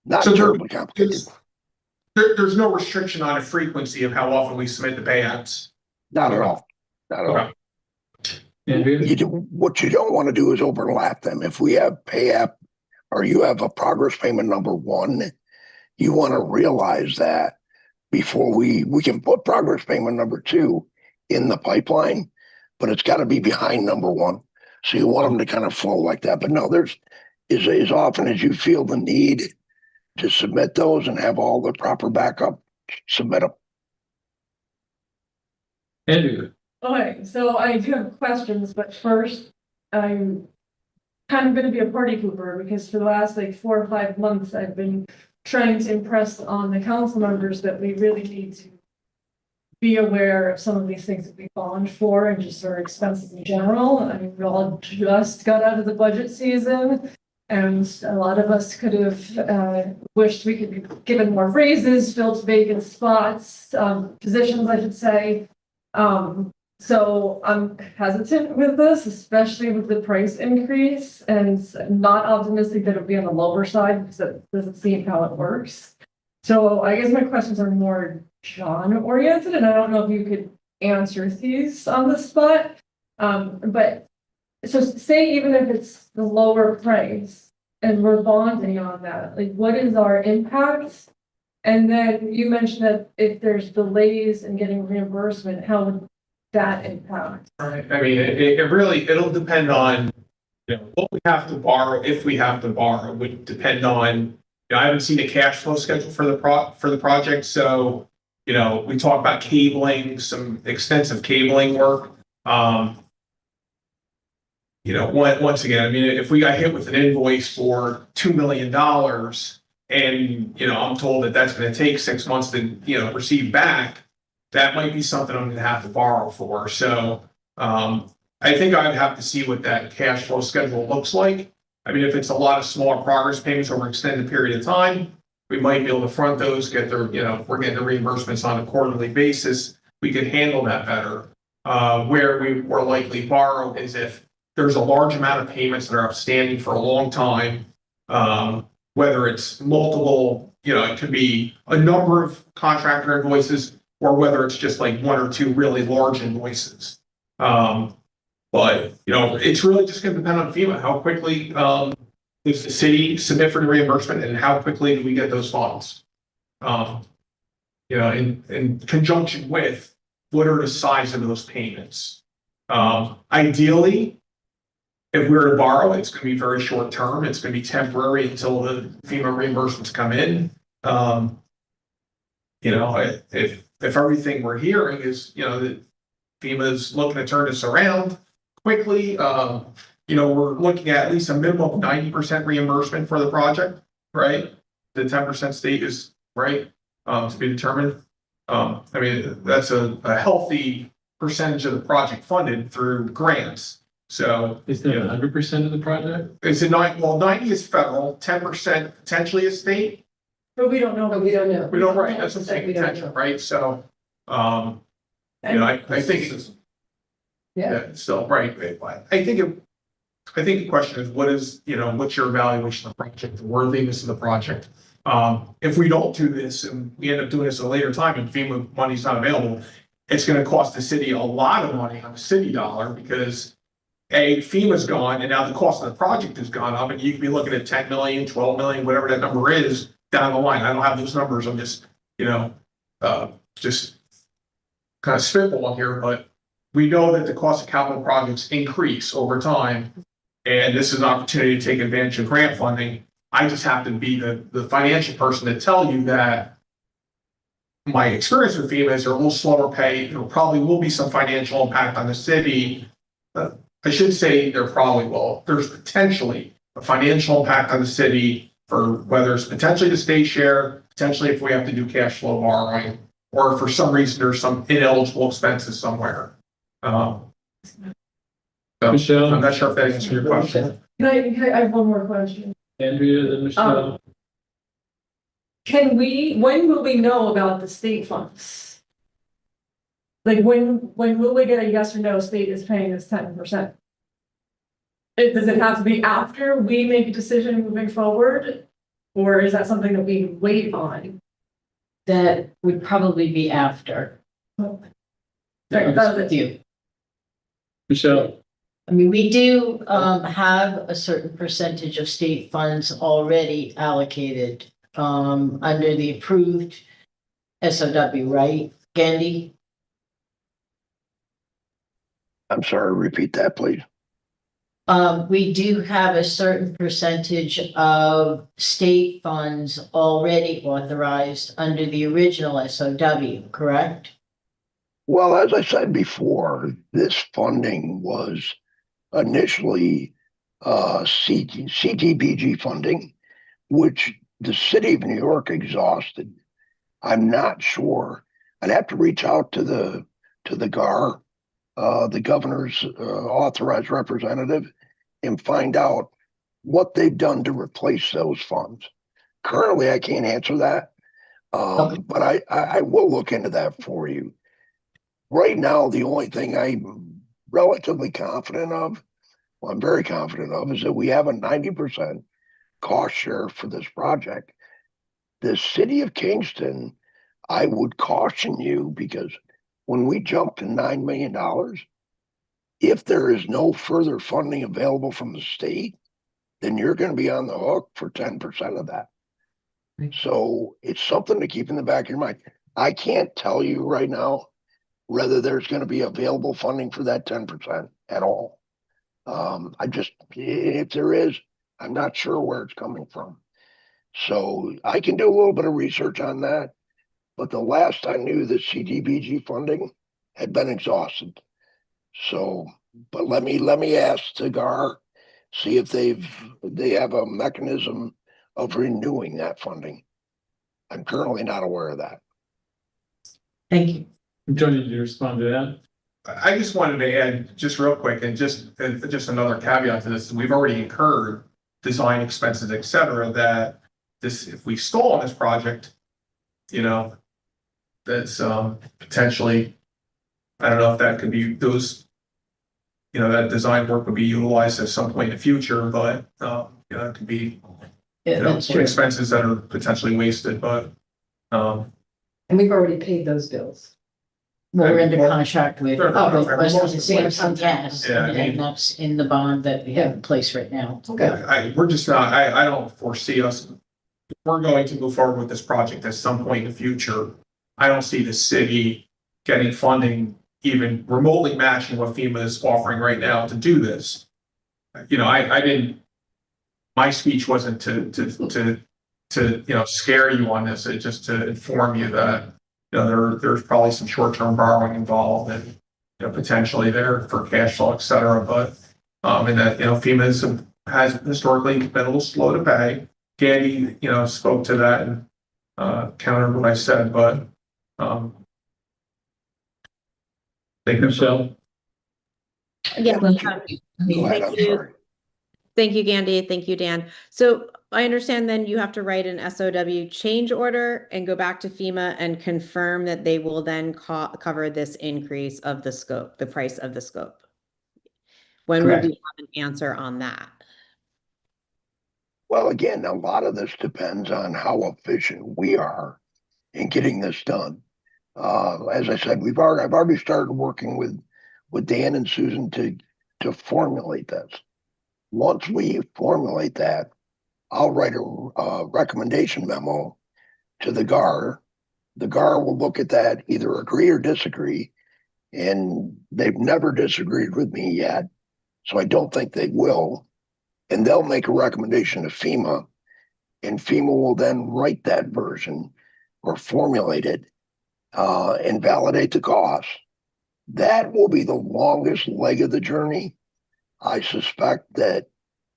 Not So terribly complicated. There's no restriction on the frequency of how often we submit the pay apps. Not at all. Not at all. Andrea? What you don't want to do is overlap them. If we have pay app or you have a progress payment number 1, you want to realize that before we can put progress payment number 2 in the pipeline, but it's got to be behind number 1. So you want them to kind of flow like that. But no, there's as often as you feel the need to submit those and have all the proper backup, submit them. Andrea? Okay, so I do have questions, but first, I'm kind of going to be a party pooper because for the last like 4 or 5 months, I've been trying to impress on the council members that we really need to be aware of some of these things that we bond for and just our expenses in general. I mean, we all just got out of the budget season and a lot of us could have wished we could be given more raises, filled vacant spots, positions, I should say. So I'm hesitant with this, especially with the price increase, and not optimistic that it'll be on the lower side because that doesn't seem how it works. So I guess my questions are more John oriented, and I don't know if you could answer these on the spot. But so say even if it's the lower price and we're bonding on that, like what is our impact? And then you mentioned that if there's delays in getting reimbursement, how would that impact? Right. I mean, it'll depend on, what we have to borrow, if we have to borrow, would depend on, I haven't seen a cash flow schedule for the project. So, we talk about cabling, some extensive cabling work. Once again, I mean, if we got hit with an invoice for $2 million and, I'm told that that's going to take 6 months to, receive back, that might be something I'm going to have to borrow for. So I think I'd have to see what that cash flow schedule looks like. I mean, if it's a lot of smaller progress payments over an extended period of time, we might be able to front those, get their, if we're getting the reimbursements on a quarterly basis, we could handle that better. Where we more likely borrow is if there's a large amount of payments that are outstanding for a long time, whether it's multiple, it could be a number of contractor invoices, or whether it's just like 1 or 2 really large invoices. But, it's really just going to depend on FEMA, how quickly does the city submit for the reimbursement and how quickly do we get those funds? In conjunction with what are the size of those payments? Ideally, if we were to borrow, it's going to be very short term. It's going to be temporary until the FEMA reimbursements come in. If everything we're hearing is, that FEMA's looking to turn this around quickly, we're looking at least a minimum of 90% reimbursement for the project, right? The 10% state is right, to be determined. I mean, that's a healthy percentage of the project funded through grants. So is that 100% of the project? It's 90 is federal, 10% potentially is state. But we don't know. But we don't know. We don't, right, that's what I'm saying, We don't potential, know. right? So, I think it's, still, right. I think the question is, what's your evaluation of the project, the worthiness of the project? If we don't do this and we end up doing this at a later time and FEMA money's not available, it's going to cost the city a lot of money on the city dollar because FEMA's gone and now the cost of the project has gone up and you could be looking at 10 million, 12 million, whatever that number is down the line. I don't have those numbers. I'm just, just kind of spitballing here, but we know that the cost of capital projects increase over time. And this is an opportunity to take advantage of grant funding. I just have to be the financial person to tell you that my experience with FEMA is they're a little slower pay. There probably will be some financial impact on the city. I should say there probably will. There's potentially a financial impact on the city for whether it's potentially the state share, potentially if we have to do cash flow borrowing, or for some reason there's some ineligible expenses somewhere. So Michelle? I'm not sure if that answers your question. Can I have one more question? Andrea, then Michelle. When will we know about the state funds? Like when will we get a yes or no state is paying us 10%? Does it have to be after we make a decision moving forward? Or is that something that we wait on? That would probably be after. Sorry, that was it. You. Michelle? I mean, we do have a certain percentage of state funds already allocated under the approved SOW, right, Gandhi? I'm sorry, repeat that, please. We do have a certain percentage of state funds already authorized under the original SOW, correct? Well, as I said before, this funding was initially CDBG funding, which the city of New York exhausted. I'm not sure. I'd have to reach out to the GAR, the governor's authorized representative, and find out what they've done to replace those funds. Currently, I can't answer that, but I will look into that for you. Right now, the only thing I'm relatively confident of, well, I'm very confident of, is that we have a 90% cost share for this project. The city of Kingston, I would caution you, because when we jump to $9 million, if there is no further funding available from the state, then you're going to be on the hook for 10% of that. So it's something to keep in the back of your mind. I can't tell you right now whether there's going to be available funding for that 10% at all. If there is, I'm not sure where it's coming from. So I can do a little bit of research on that. But the last I knew, the CDBG funding had been exhausted. So, but let me ask Cigar, see if they have a mechanism of renewing that funding. I'm currently not aware of that. Thank you. Johnny, did you respond to that? I just wanted to add just real quick, and just another caveat to this: we've already incurred design expenses, et cetera, that if we stall on this project, that's potentially, I don't know if that could be that design work would be utilized at some point in the future, but it could be That's true. expenses that are potentially wasted. But And we've already paid those bills. We're under contract with Western Sampson, yes, Yeah, I mean- and that's in the bond that we have in place right now. Okay. we're just not. I don't foresee us. If we're going to move forward with this project at some point in the future, I don't see the city getting funding even remotely matching what FEMA is offering right now to do this. I didn't. My speech wasn't to scare you on this. It's just to inform you that there's probably some short-term borrowing involved, and potentially there for cash flow, et cetera. But and that FEMA has historically been a little slow to pay. Gandhi spoke to that and countered what I said, but thank you, Michelle. Yeah. Go ahead, I'm sorry. Thank you, Gandhi. Thank you, Dan. So I understand then you have to write an SOW change order and go back to FEMA and confirm that they will then cover this increase of the scope, the price of the scope. When will we have an answer on that? Well, again, a lot of this depends on how efficient we are in getting this done. As I said, I've already started working with Dan and Susan to formulate this. Once we formulate that, I'll write a recommendation memo to the GAR. The GAR will look at that, either agree or disagree, and they've never disagreed with me yet. So I don't think they will. And they'll make a recommendation to FEMA, and FEMA will then write that version or formulate it and validate the cost. That will be the longest leg of the journey. I suspect that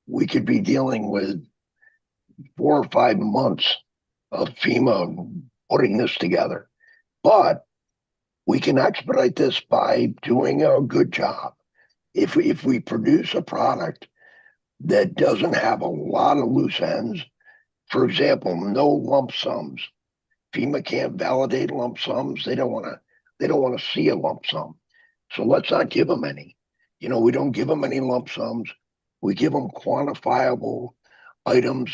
we could be dealing with 4 or 5 months of FEMA putting this together. But we can expedite this by doing a good job. If we produce a product that doesn't have a lot of loose ends, for example, no lump sums. FEMA can't validate lump sums. They don't want to see a lump sum. So let's not give them any. We don't give them any lump sums. We give them quantifiable items.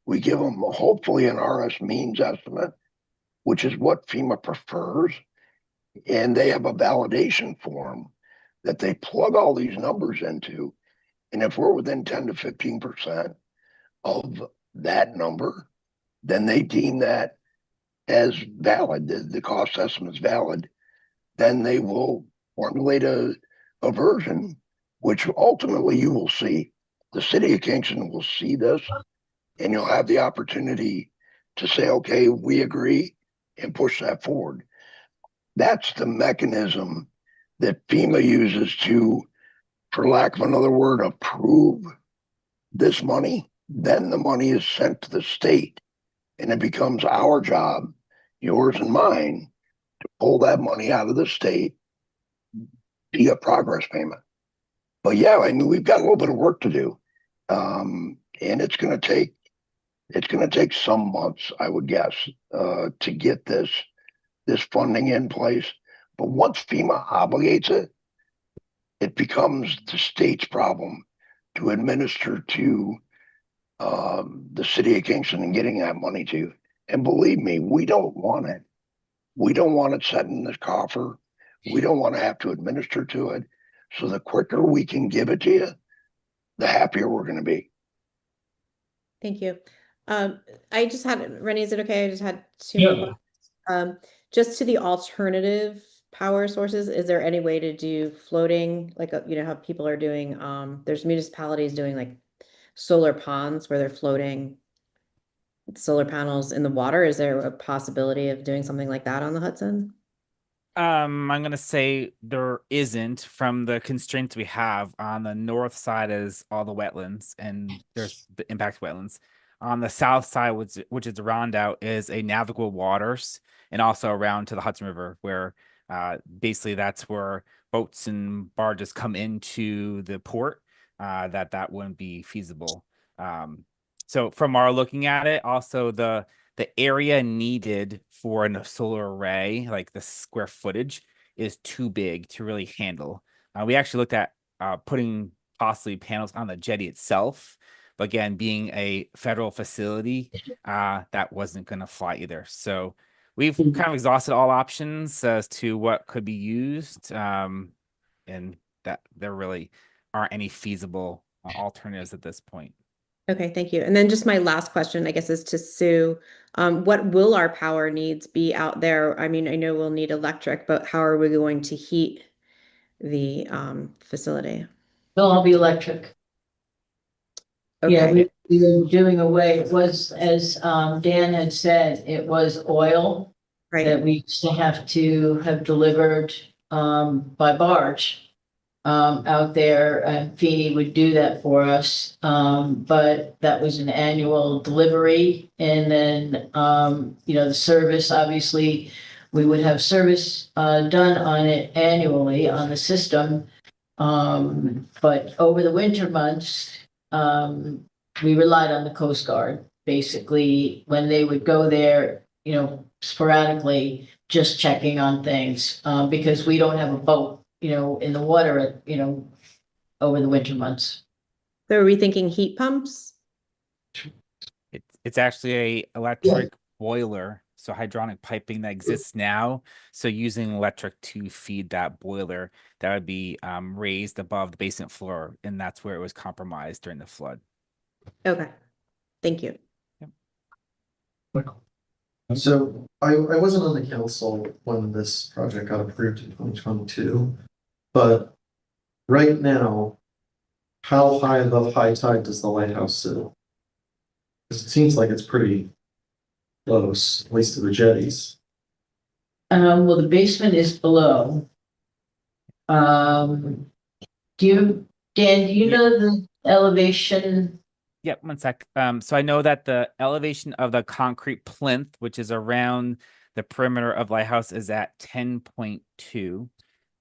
We give them hopefully an RS means estimate, which is what FEMA prefers. And they have a validation form that they plug all these numbers into. And if we're within 10 to 15% of that number, then they deem that as valid, the cost estimate is valid. Then they will formulate a version, which ultimately you will see. The city of Kingston will see this, and you'll have the opportunity to say, okay, we agree, and push that forward. That's the mechanism that FEMA uses to, for lack of another word, approve this money. Then the money is sent to the state, and it becomes our job, yours and mine, to pull that money out of the state via progress payment. But yeah, I mean, we've got a little bit of work to do, and it's going to take some months, I would guess, to get this funding in place. But once FEMA obligates it, it becomes the state's problem to administer to the city of Kingston and getting that money to. And believe me, we don't want it. We don't want it set in the coffer. We don't want to have to administer to it. So the quicker we can give it to you, the happier we're going to be. Thank you. I just had, Rennie, is it okay? I just had two more questions. Just to the alternative power sources, is there any way to do floating, like, how people are doing, there's municipalities doing like solar ponds where they're floating solar panels in the water. Is there a possibility of doing something like that on the Hudson? I'm gonna say there isn't, from the constraints we have. On the north side is all the wetlands, and there's the impact wetlands. On the south side, which is around out, is a navigable waters, and also around to the Hudson River, where basically that's where boats and barges come into the port. That wouldn't be feasible. So from our looking at it, also the area needed for a solar array, like the square footage, is too big to really handle. We actually looked at putting possibly panels on the jetty itself, but again, being a federal facility, that wasn't going to fly either. So we've kind of exhausted all options as to what could be used, and that there really aren't any feasible alternatives at this point. Okay, thank you. And then just my last question, I guess, is to Sue. What will our power needs be out there? I mean, I know we'll need electric, but how are we going to heat the facility? They'll all be electric. Yeah, Okay, we were doing away, it was, as Dan had said, it was oil that right. we used to have delivered by barge out there, and Feeney would do that for us. But that was an annual delivery, and then the service, obviously, we would have service done on it annually on the system. But over the winter months, we relied on the Coast Guard, basically, when they would go there, sporadically, just checking on things, because we don't have a boat, in the water, over the winter months. So are we thinking heat pumps? It's actually a electric boiler, so hydronic piping that exists now. So using electric to feed that boiler, that would be raised above the basement floor, and that's where it was compromised during the flood. Okay, thank you. Yep. Michael. So I wasn't on the council when this project got approved in 2022, but right now, how high above high tide does the lighthouse sit? Because it seems like it's pretty close, at least to the jetties. Well, the basement is below. Dan, do you Yeah. know the elevation? Yep, one sec. So I know that the elevation of the concrete plinth, which is around the perimeter of lighthouse, is at 10.2.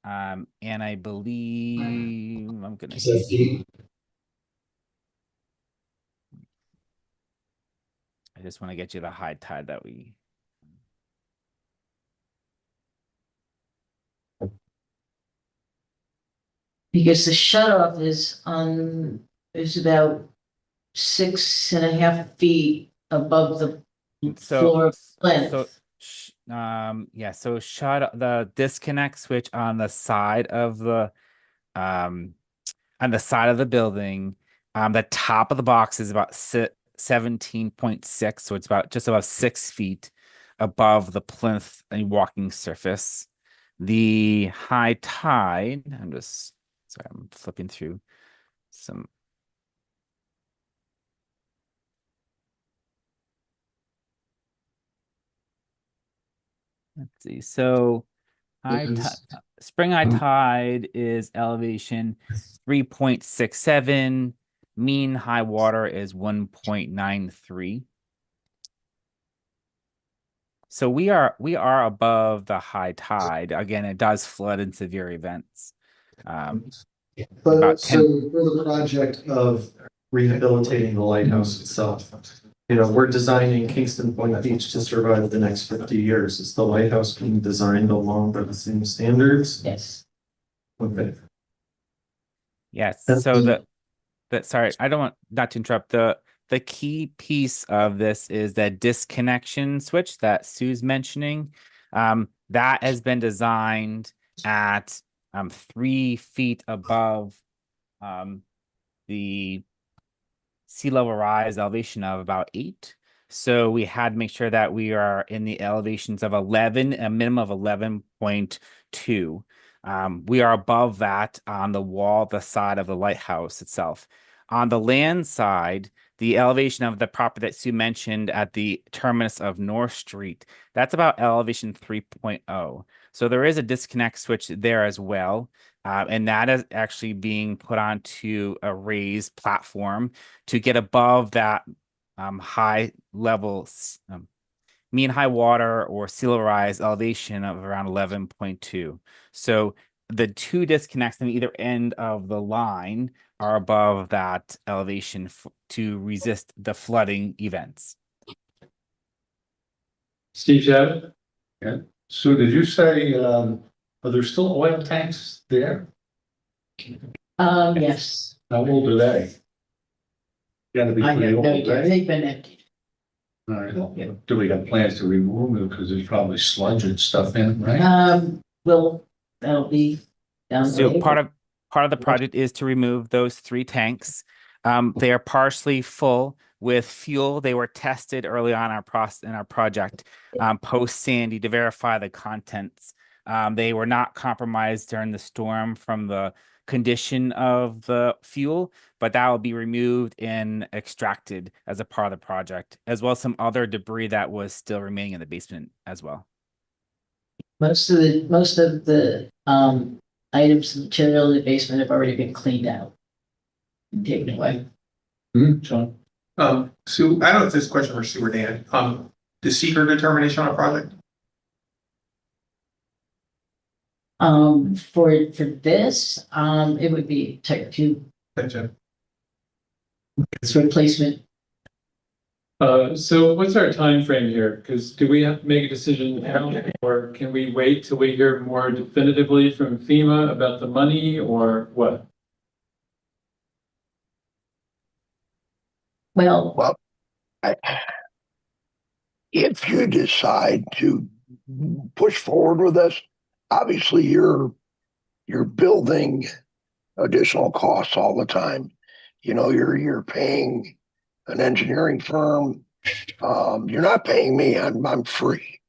And I believe I'm gonna Is that deep? I just want to get you the high tide that we Because the shut-off is about 6.5 feet above the floor of plinth. yeah, so shut the disconnect switch on the side of the building. The top of the box is about 17.6, so it's about just about 6 feet above the plinth and walking surface. The high tide, I'm flipping through some. Let's see. So spring high tide is elevation 3.67. Mean high water is 1.93. So we are above the high tide. Again, it does flood in severe events. But About so 10 for the project of rehabilitating the lighthouse itself, we're designing Kingston Point Beach to survive the next 50 years. Is the lighthouse being designed along by the same standards? Yes. Okay. Yes. And So then- sorry, I don't want not to interrupt. The key piece of this is that disconnection switch that Sue's mentioning. That has been designed at 3 feet above the sea level rise elevation of about 8. So we had to make sure that we are in the elevations of 11, a minimum of 11.2. We are above that on the wall, the side of the lighthouse itself. On the land side, the elevation of the property that Sue mentioned at the terminus of North Street, that's about elevation 3.0. So there is a disconnect switch there as well. And that is actually being put onto a raised platform to get above that high level mean high water or sea level rise elevation of around 11.2. So the two disconnects on either end of the line are above that elevation to resist the flooding events. Steve Shabbat? Yeah. So did you say, are there still oil tanks there? Yes. How old are they? Gotta be I pretty have old, no right? idea. They've been emptied. All right. Do we have plans to remove them? Because there's probably sludge and stuff in, right? Well, that'll be down the So road. part of the project is to remove those 3 tanks. They are partially full with fuel. They were tested early on in our project, post Sandy, to verify the contents. They were not compromised during the storm from the condition of the fuel, but that will be removed and extracted as a part of the project, as well as some other debris that was still remaining in the basement as well. Most of the items and material in the basement have already been cleaned out and taken away. John? Sue, I don't know if this question for Sue or Dan, the seeker determination on a project? For this, it would be type 2. Gotcha. It's replacement. So what's our time frame here? Because do we have to make a decision now, or can we wait till we hear more definitively from FEMA about the money, or what? Well, If you decide to push forward with this, obviously you're building additional costs all the time. You're paying an engineering firm, You're not paying me, I'm free,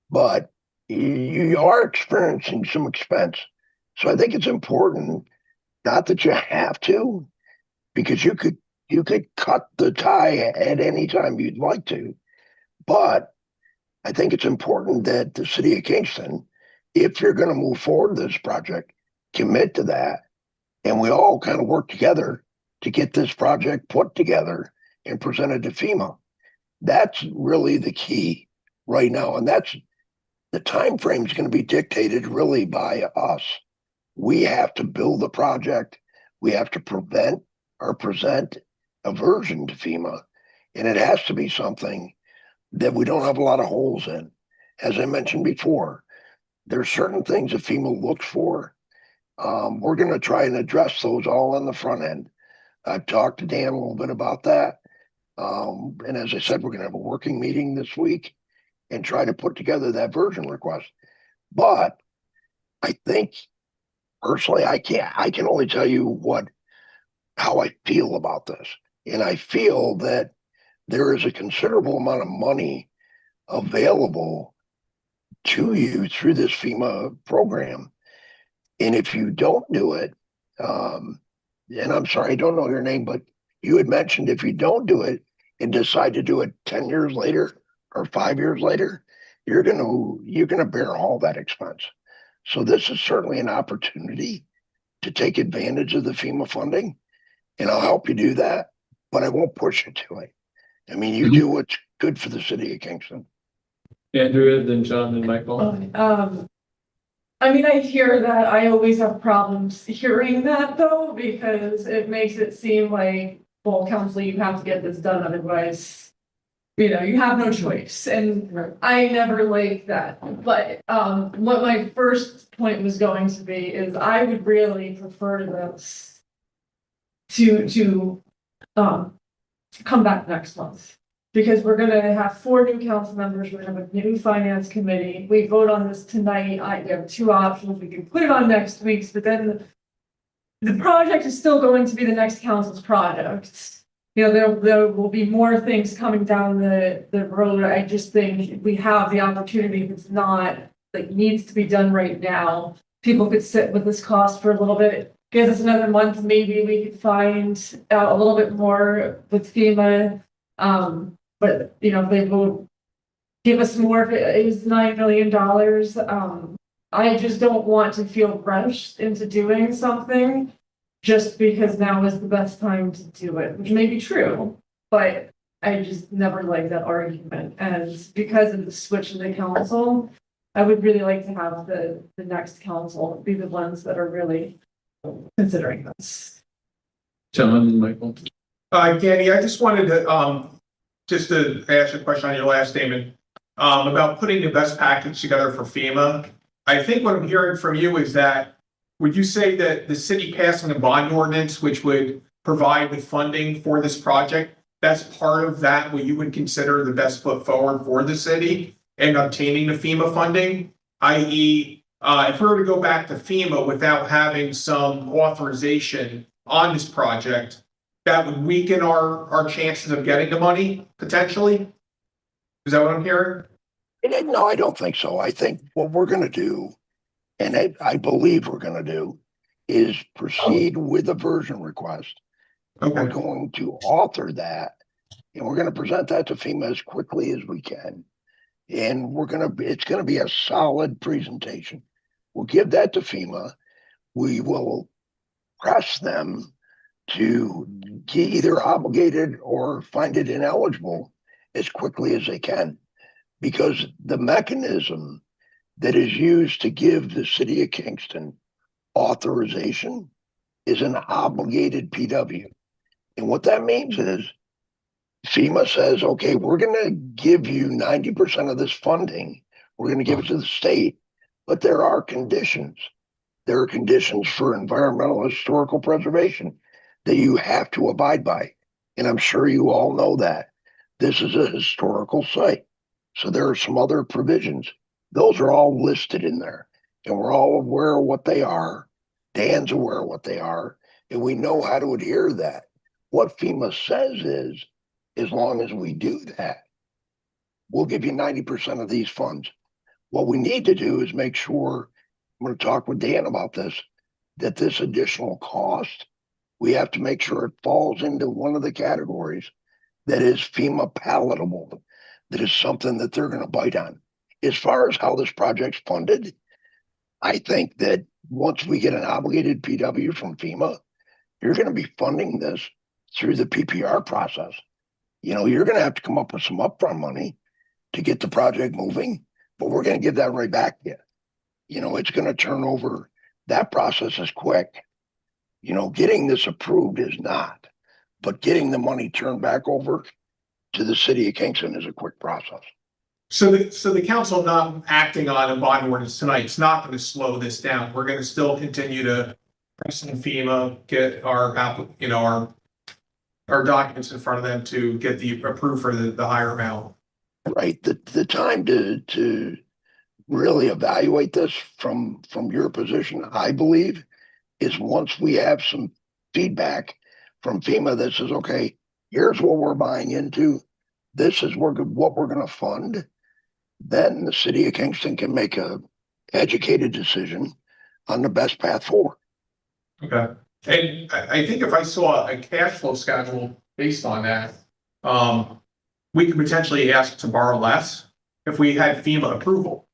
but you are experiencing some expense. So I think it's important, not that you have to, because you could cut the tie at any time you'd like to. But I think it's important that the city of Kingston, if you're going to move forward with this project, commit to that. And we all kind of work together to get this project put together and presented to FEMA. That's really the key right now. And that's the time frame is going to be dictated really by us. We have to build the project. We have to prevent or present a version to FEMA. And it has to be something that we don't have a lot of holes in. As I mentioned before, there's certain things that FEMA looks for. We're going to try and address those all on the front end. I've talked to Dan a little bit about that. And as I said, we're going to have a working meeting this week and try to put together that version request. But I think personally, I can only tell you how I feel about this. And I feel that there is a considerable amount of money available to you through this FEMA program. And if you don't do it, and I'm sorry, I don't know your name, but you had mentioned if you don't do it and decide to do it 10 years later or 5 years later, you're gonna bear all that expense. So this is certainly an opportunity to take advantage of the FEMA funding, and I'll help you do that, but I won't push you to it. I mean, you do what's good for the city of Kingston. Andrea, then John, then Michael. I mean, I hear that. I always have problems hearing that though, because it makes it seem like, well, council, you have to get this done, otherwise, you know, you have no choice. And I never like that. But what my first point was going to be is I would really prefer this to come back next month. Because we're gonna have 4 new council members, we're gonna have a new finance committee, we vote on this tonight, we have 2 options, we can put it on next week's, but then the project is still going to be the next council's project. You know, there will be more things coming down the road, I just think we have the opportunity, if it's not, like, needs to be done right now. People could sit with this cost for a little bit, give us another month, maybe we could find out a little bit more with FEMA. But you know, they will give us more if it is $9 million. I just don't want to feel rushed into doing something just because now is the best time to do it, which may be true, but I just never like that argument. And because of the switch in the council, I would really like to have the next council be the ones that are really considering this. John and Michael. Danny, I just wanted to just to ask a question on your last statement about putting the best package together for FEMA. I think what I'm hearing from you is that, would you say that the city passing a bond ordinance which would provide the funding for this project, that's part of that what you would consider the best foot forward for the city and obtaining the FEMA funding? I.e., if we were to go back to FEMA without having some authorization on this project, that would weaken our chances of getting the money potentially? Is that what I'm hearing? No, I don't think so. I think what we're going to do, and I believe we're going to do, is proceed with a version request. Okay. We're going to author that, and we're going to present that to FEMA as quickly as we can. And it's going to be a solid presentation. We'll give that to FEMA. We will press them to get either obligated or find it ineligible as quickly as they can. Because the mechanism that is used to give the city of Kingston authorization is an obligated PW. And what that means is FEMA says, okay, we're going to give you 90% of this funding. We're going to give it to the state, but there are conditions. There are conditions for environmental historical preservation that you have to abide by. And I'm sure you all know that. This is a historical site. So there are some other provisions. Those are all listed in there. And we're all aware of what they are. Dan's aware of what they are. And we know how to adhere to that. What FEMA says is, as long as we do that, we'll give you 90% of these funds. What we need to do is make sure, I'm going to talk with Dan about this, that this additional cost, we have to make sure it falls into one of the categories that is FEMA palatable, that is something that they're going to bite on. As far as how this project's funded, I think that once we get an obligated PW from FEMA, you're going to be funding this through the PPR process. You know, you're going to have to come up with some upfront money to get the project moving, but we're going to give that right back to you. You know, it's going to turn over. That process is quick. You know, getting this approved is not, but getting the money turned back over to the city of Kingston is a quick process. So the council not acting on a bond ordinance tonight is not going to slow this down. We're going to still continue to press in FEMA, get our documents in front of them to get the approved for the higher amount. Right. The time to really evaluate this from your position, I believe, is once we have some feedback from FEMA that says, okay, here's what we're buying into. This is what we're going to fund. Then the city of Kingston can make a educated decision on the best path forward. Okay. And I think if I saw a cash flow schedule based on that, we could potentially ask to borrow less if we had FEMA approval.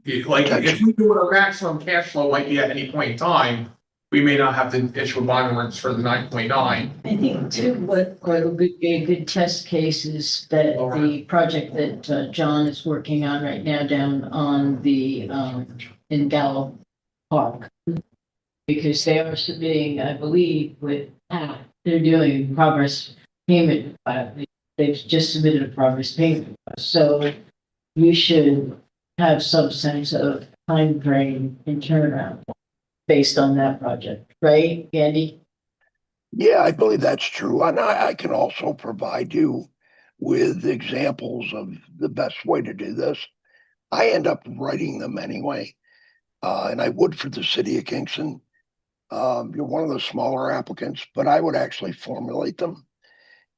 Like if we do what our maximum cash flow might be at any point in time, we may not have to issue a bond ordinance for the 9.9. I think too, what would be a good test case is that the project that John is working on right now down on the in Gallo Park. Because they are submitting, I believe, with they're doing progress payment. They've just submitted a progress payment. So we should have some sense of time frame and turnaround based on that project, right, Andy? Yeah, I believe that's true. And I can also provide you with examples of the best way to do this. I end up writing them anyway. And I would for the city of Kingston. You're one of the smaller applicants, but I would actually formulate them.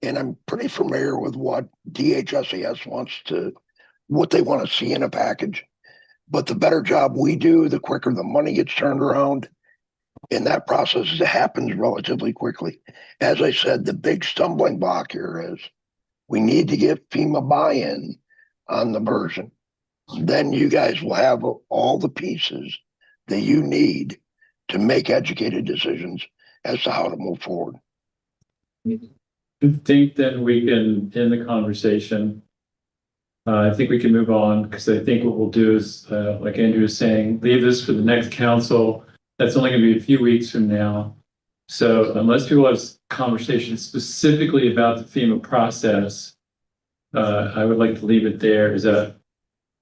And I'm pretty familiar with what DHSES what they want to see in a package. But the better job we do, the quicker the money gets turned around. And that process happens relatively quickly. As I said, the big stumbling block here is we need to get FEMA buy-in on the version. Then you guys will have all the pieces that you need to make educated decisions as to how to move forward. I think that we can end the conversation. I think we can move on because I think what we'll do is, like Andrew was saying, leave this for the next council. That's only going to be a few weeks from now. So unless people have conversations specifically about the FEMA process, I would like to leave it there. Is that?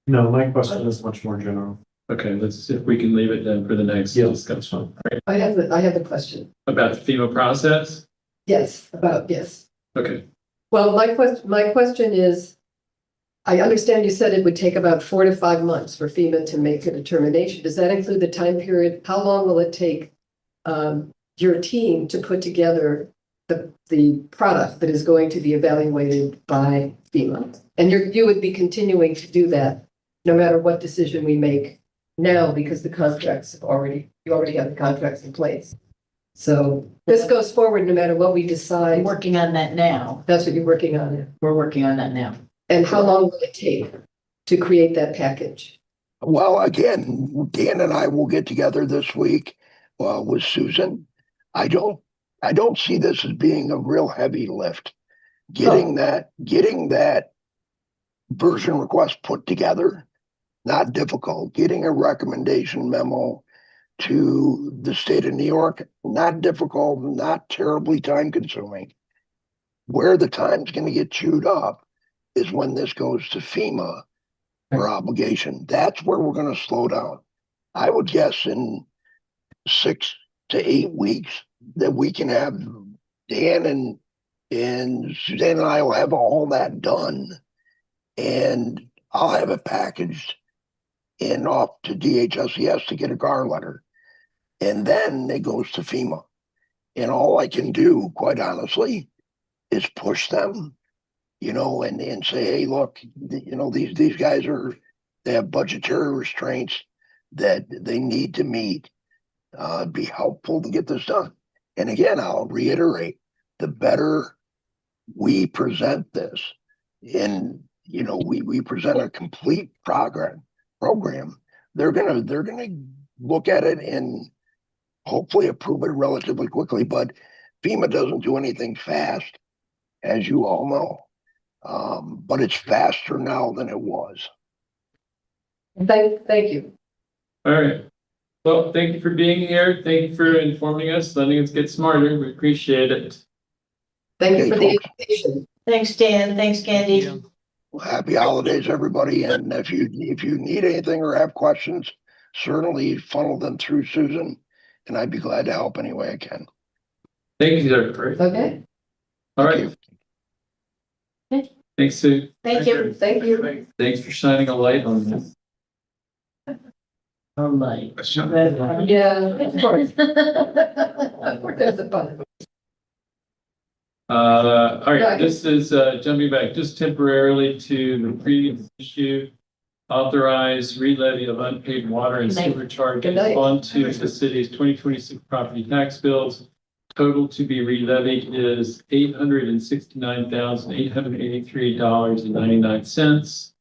No, my question is much more general. Okay, let's see if we can leave it then for the next discussion. Right. I have a question. About the FEMA process? Yes. Okay. Well, my question is, I understand you said it would take about 4 to 5 months for FEMA to make a determination. Does that include the time period? How long will it take your team to put together the product that is going to be evaluated by FEMA? And you would be continuing to do that no matter what decision we make now, because the contracts you already have the contracts in place. So this goes forward no matter what we decide. I'm working on that now. That's what you're working on. We're working on that now. And how long will it take to create that package? Well, again, Dan and I will get together this week with Susan. I don't see this as being a real heavy lift. Getting that version request put together, not difficult. Getting a recommendation memo to the state of New York, not difficult, not terribly time consuming. Where the time's going to get chewed up is when this goes to FEMA for obligation. That's where we're going to slow down. I would guess in 6 to 8 weeks that we can have Dan and Suzanne and I will have all that done, and I'll have it packaged and off to DHSES to get a GAR letter. And then it goes to FEMA. And all I can do, quite honestly, is push them and say, hey, look, these guys they have budgetary restraints that they need to meet. It'd be helpful to get this done. And again, I'll reiterate, the better we present this and, we present a complete program, they're gonna look at it and hopefully approve it relatively quickly. But FEMA doesn't do anything fast, as you all know. But it's faster now than it was. Thank you. All right. Well, thank you for being here. Thank you for informing us, letting us get smarter. We appreciate it. Thank you Okay, for the folks. invitation. Thanks, Dan. Thanks, Candy. Well, happy holidays, everybody. And if you need anything or have questions, certainly funnel them through Susan, and I'd be glad to help any way I can. Thank you, sir. Okay, All Thank right. you. Thanks, Sue. Thank you. thank you. Thanks for shining a light on this. Oh, my. Yeah, of course. Of course, there's a fun. All right, Right. this is jumping back just temporarily to the previous issue. Authorize re-levy of unpaid water and sewer charges Good night. onto the city's 2026 property tax bills. Total to be re-levied is $869,883.99.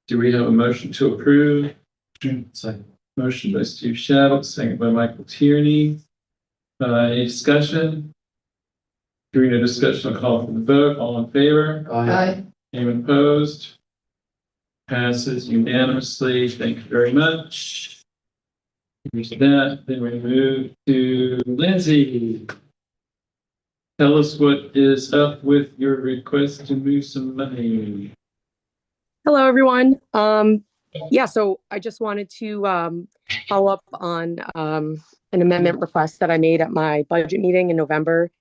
Do we have a motion to approve? Second. Motion by Steve Shadow, second by Michael Tierney. Any discussion? During the discussion, I'll call for the vote. All in favor? Aye. Anyone opposed? Passes unanimously. Thank you very much. Here's that. Then we move to Lindsay. Tell us what is up with your request to move some money. Hello, everyone. Yeah, so I just wanted to follow up on an amendment request that I made at my budget meeting in November.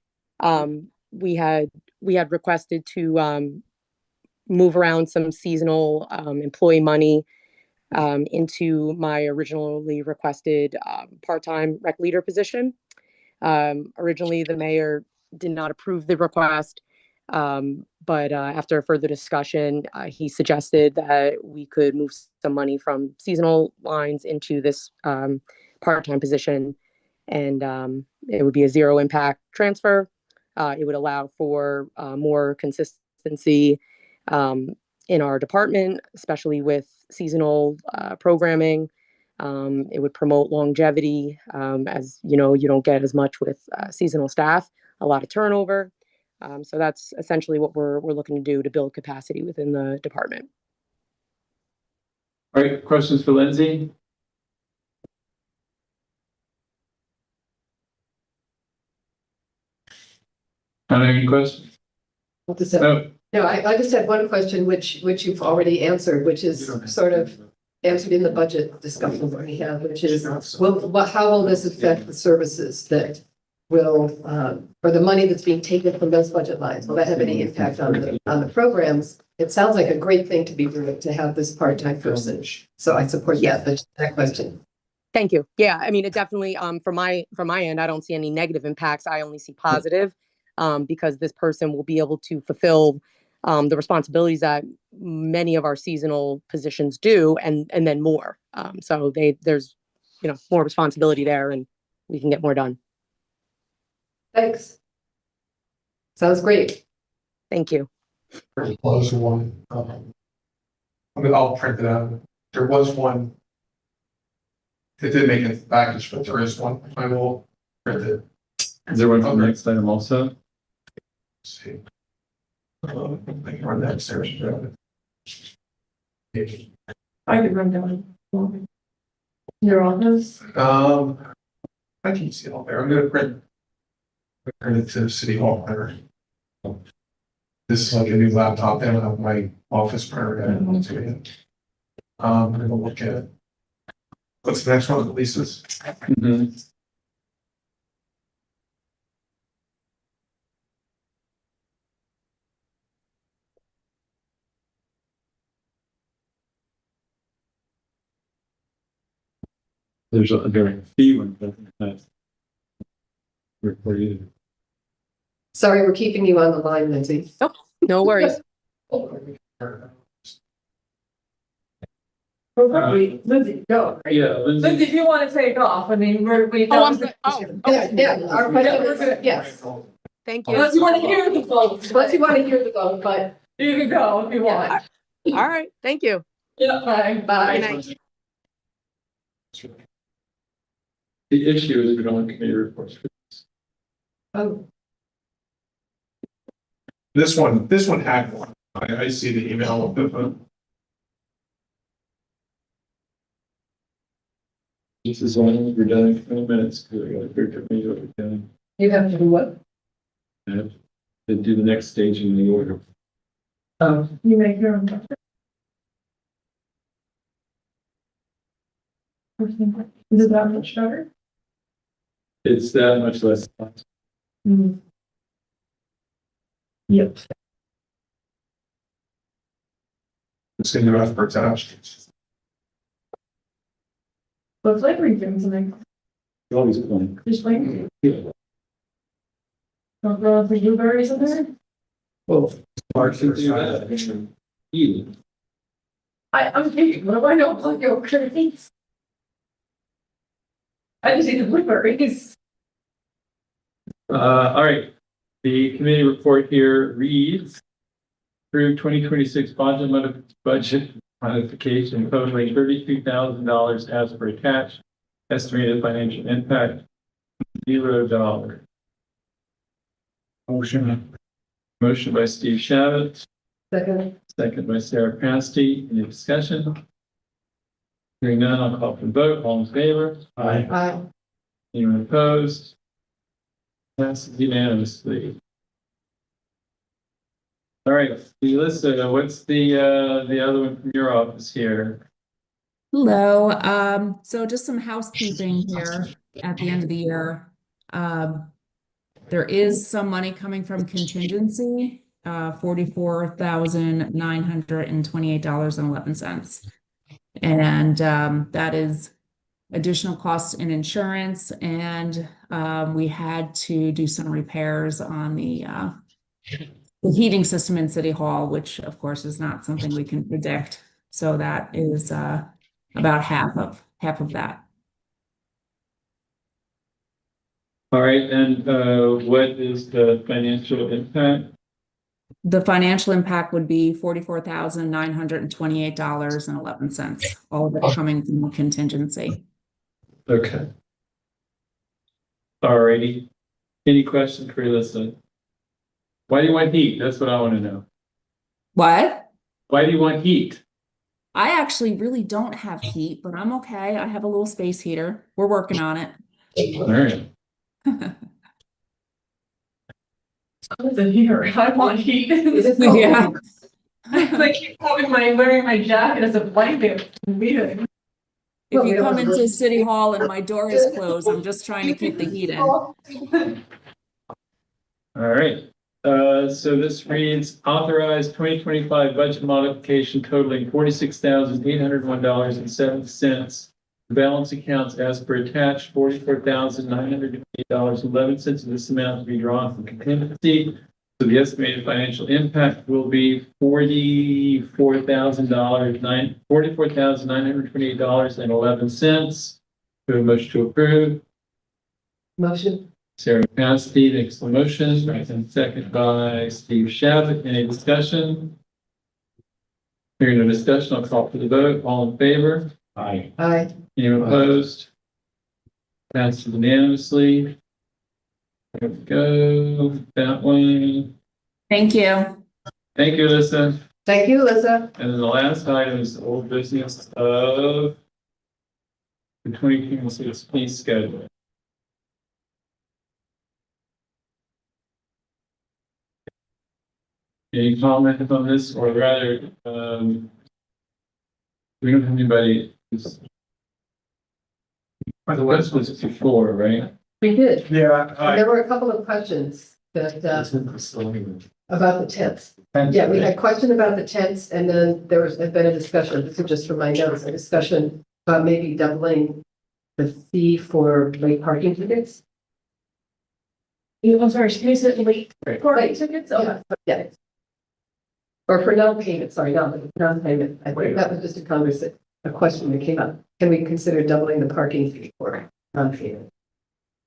We had requested to move around some seasonal employee money into my originally requested part-time rec leader position. Originally, the mayor did not approve the request, but after further discussion, he suggested that we could move some money from seasonal lines into this part-time position, and it would be a zero impact transfer. It would allow for more consistency in our department, especially with seasonal programming. It would promote longevity. As you know, you don't get as much with seasonal staff, a lot of turnover. So that's essentially what we're looking to do to build capacity within the department. All right, questions for Lindsay? Are there any questions? No. No, I just had one question, which you've already answered, which is sort of answered in the budget discussion that we have, which is, how will this affect the services that will, or the money that's being taken from those budget lines? Will that have any impact on the programs? It sounds like a great thing to be doing, to have this part-time person. So I support that question. Thank you. Yeah, I mean, it definitely, from my end, I don't see any negative impacts. I only see positive, because this person will be able to fulfill the responsibilities that many of our seasonal positions do, and then more. So there's more responsibility there, and we can get more done. Thanks. Sounds great. Thank you. There was one, I'll print it out. There was one. It didn't make it package, but there is one. I will print it. Is there one for the next item also? Let's see. I can run that upstairs. I could run down. Your office? I can see it all there. I'm gonna print it to City Hall printer. This is like a new laptop. I don't have my office printer. I'm gonna look at it. What's the next one? The leases. Mm-hmm. There's a very fee one, but that's for you. Sorry, we're keeping you on the line, Lindsay. Oh, No worries. Lindsay, go. Yeah, Lindsay, Lindsay. if you want to take off, I mean, we. Oh, I'm good. Oh, Yeah, yeah, our question is, yes, thank you. Unless you want to hear the vote, unless you want to hear the vote, but you can go if you want. All right, thank you. Yeah, bye. bye. Good night. The issue is we don't have committee reports. Oh, This one had one. I see the email of the. This is only we're done in 20 minutes. Because we got a big committee what we're doing. you have to do what? And to do the next stage in the order. You make your own. Is it that much better? It's that much less. Yep. It's in the efforts attached. Looks like we're doing something. Always playing. Just like, Yeah. don't throw the blueberries in there. Well, Mark should do that. Eat. I'm kidding. What do I know about your cookies? I just eat the blueberries. All right. The committee report here reads through 2026 budget modification totaling $32,000 as per attached. Estimated financial impact $0. Motion by Steve Shavitz, Second, second by Sarah Pasty. Any discussion? Hearing none, I'll call for the vote. All in favor? aye. Anyone opposed? Passes unanimously. All right, Melissa, what's the other one from your office here? Hello, so just some housekeeping here at the end of the year. There is some money coming from contingency, $44,928.11. And that is additional costs in insurance, and we had to do some repairs on the heating system in City Hall, which of course is not something we can predict. So that is about half of that. All right, and what is the financial impact? The financial impact would be $44,928.11, all of it coming from contingency. Okay. All righty. Any questions for Alyssa? Why do you want heat? That's what I want to know. What? Why do you want heat? I actually really don't have heat, but I'm okay. I have a little space heater. We're working on it. All right. It's a heater. I want heat. Yeah. I keep wearing my jacket as a blanket. Weird. If you come into City Hall and my door is closed, I'm just trying to keep the heat in. All right. So this reads authorized 2025 budget modification totaling $46,801.07. Balance accounts as per attached $44,908.11. This amount to be drawn from contingency. So the estimated financial impact will be $44,928.11. Do a motion to approve. Motion, Sarah Pasty makes the motion, and second by Steve Shavit. Any discussion? Hearing no discussion, I'll call for the vote. All in favor? Aye. aye. Anyone opposed? Passes unanimously. There we go. That one. Thank you. Thank you, Alyssa. Thank you, Lisa. And then the last item is the old business of the 2026 fee schedule. Any comment on this, or rather, we don't have anybody who's. The West was before, right? We did. Yeah. There were a couple of questions that, about the tents. Yeah, we had a question about the tents, and then there has been a discussion, this is just from my notes, a discussion about maybe doubling the fee for late parking tickets. I'm sorry, can you say late parking tickets? Yeah, yeah. or for non-payment, sorry, non-payment. I think that was just a question that came up. Can we consider doubling the parking fee for non-payment?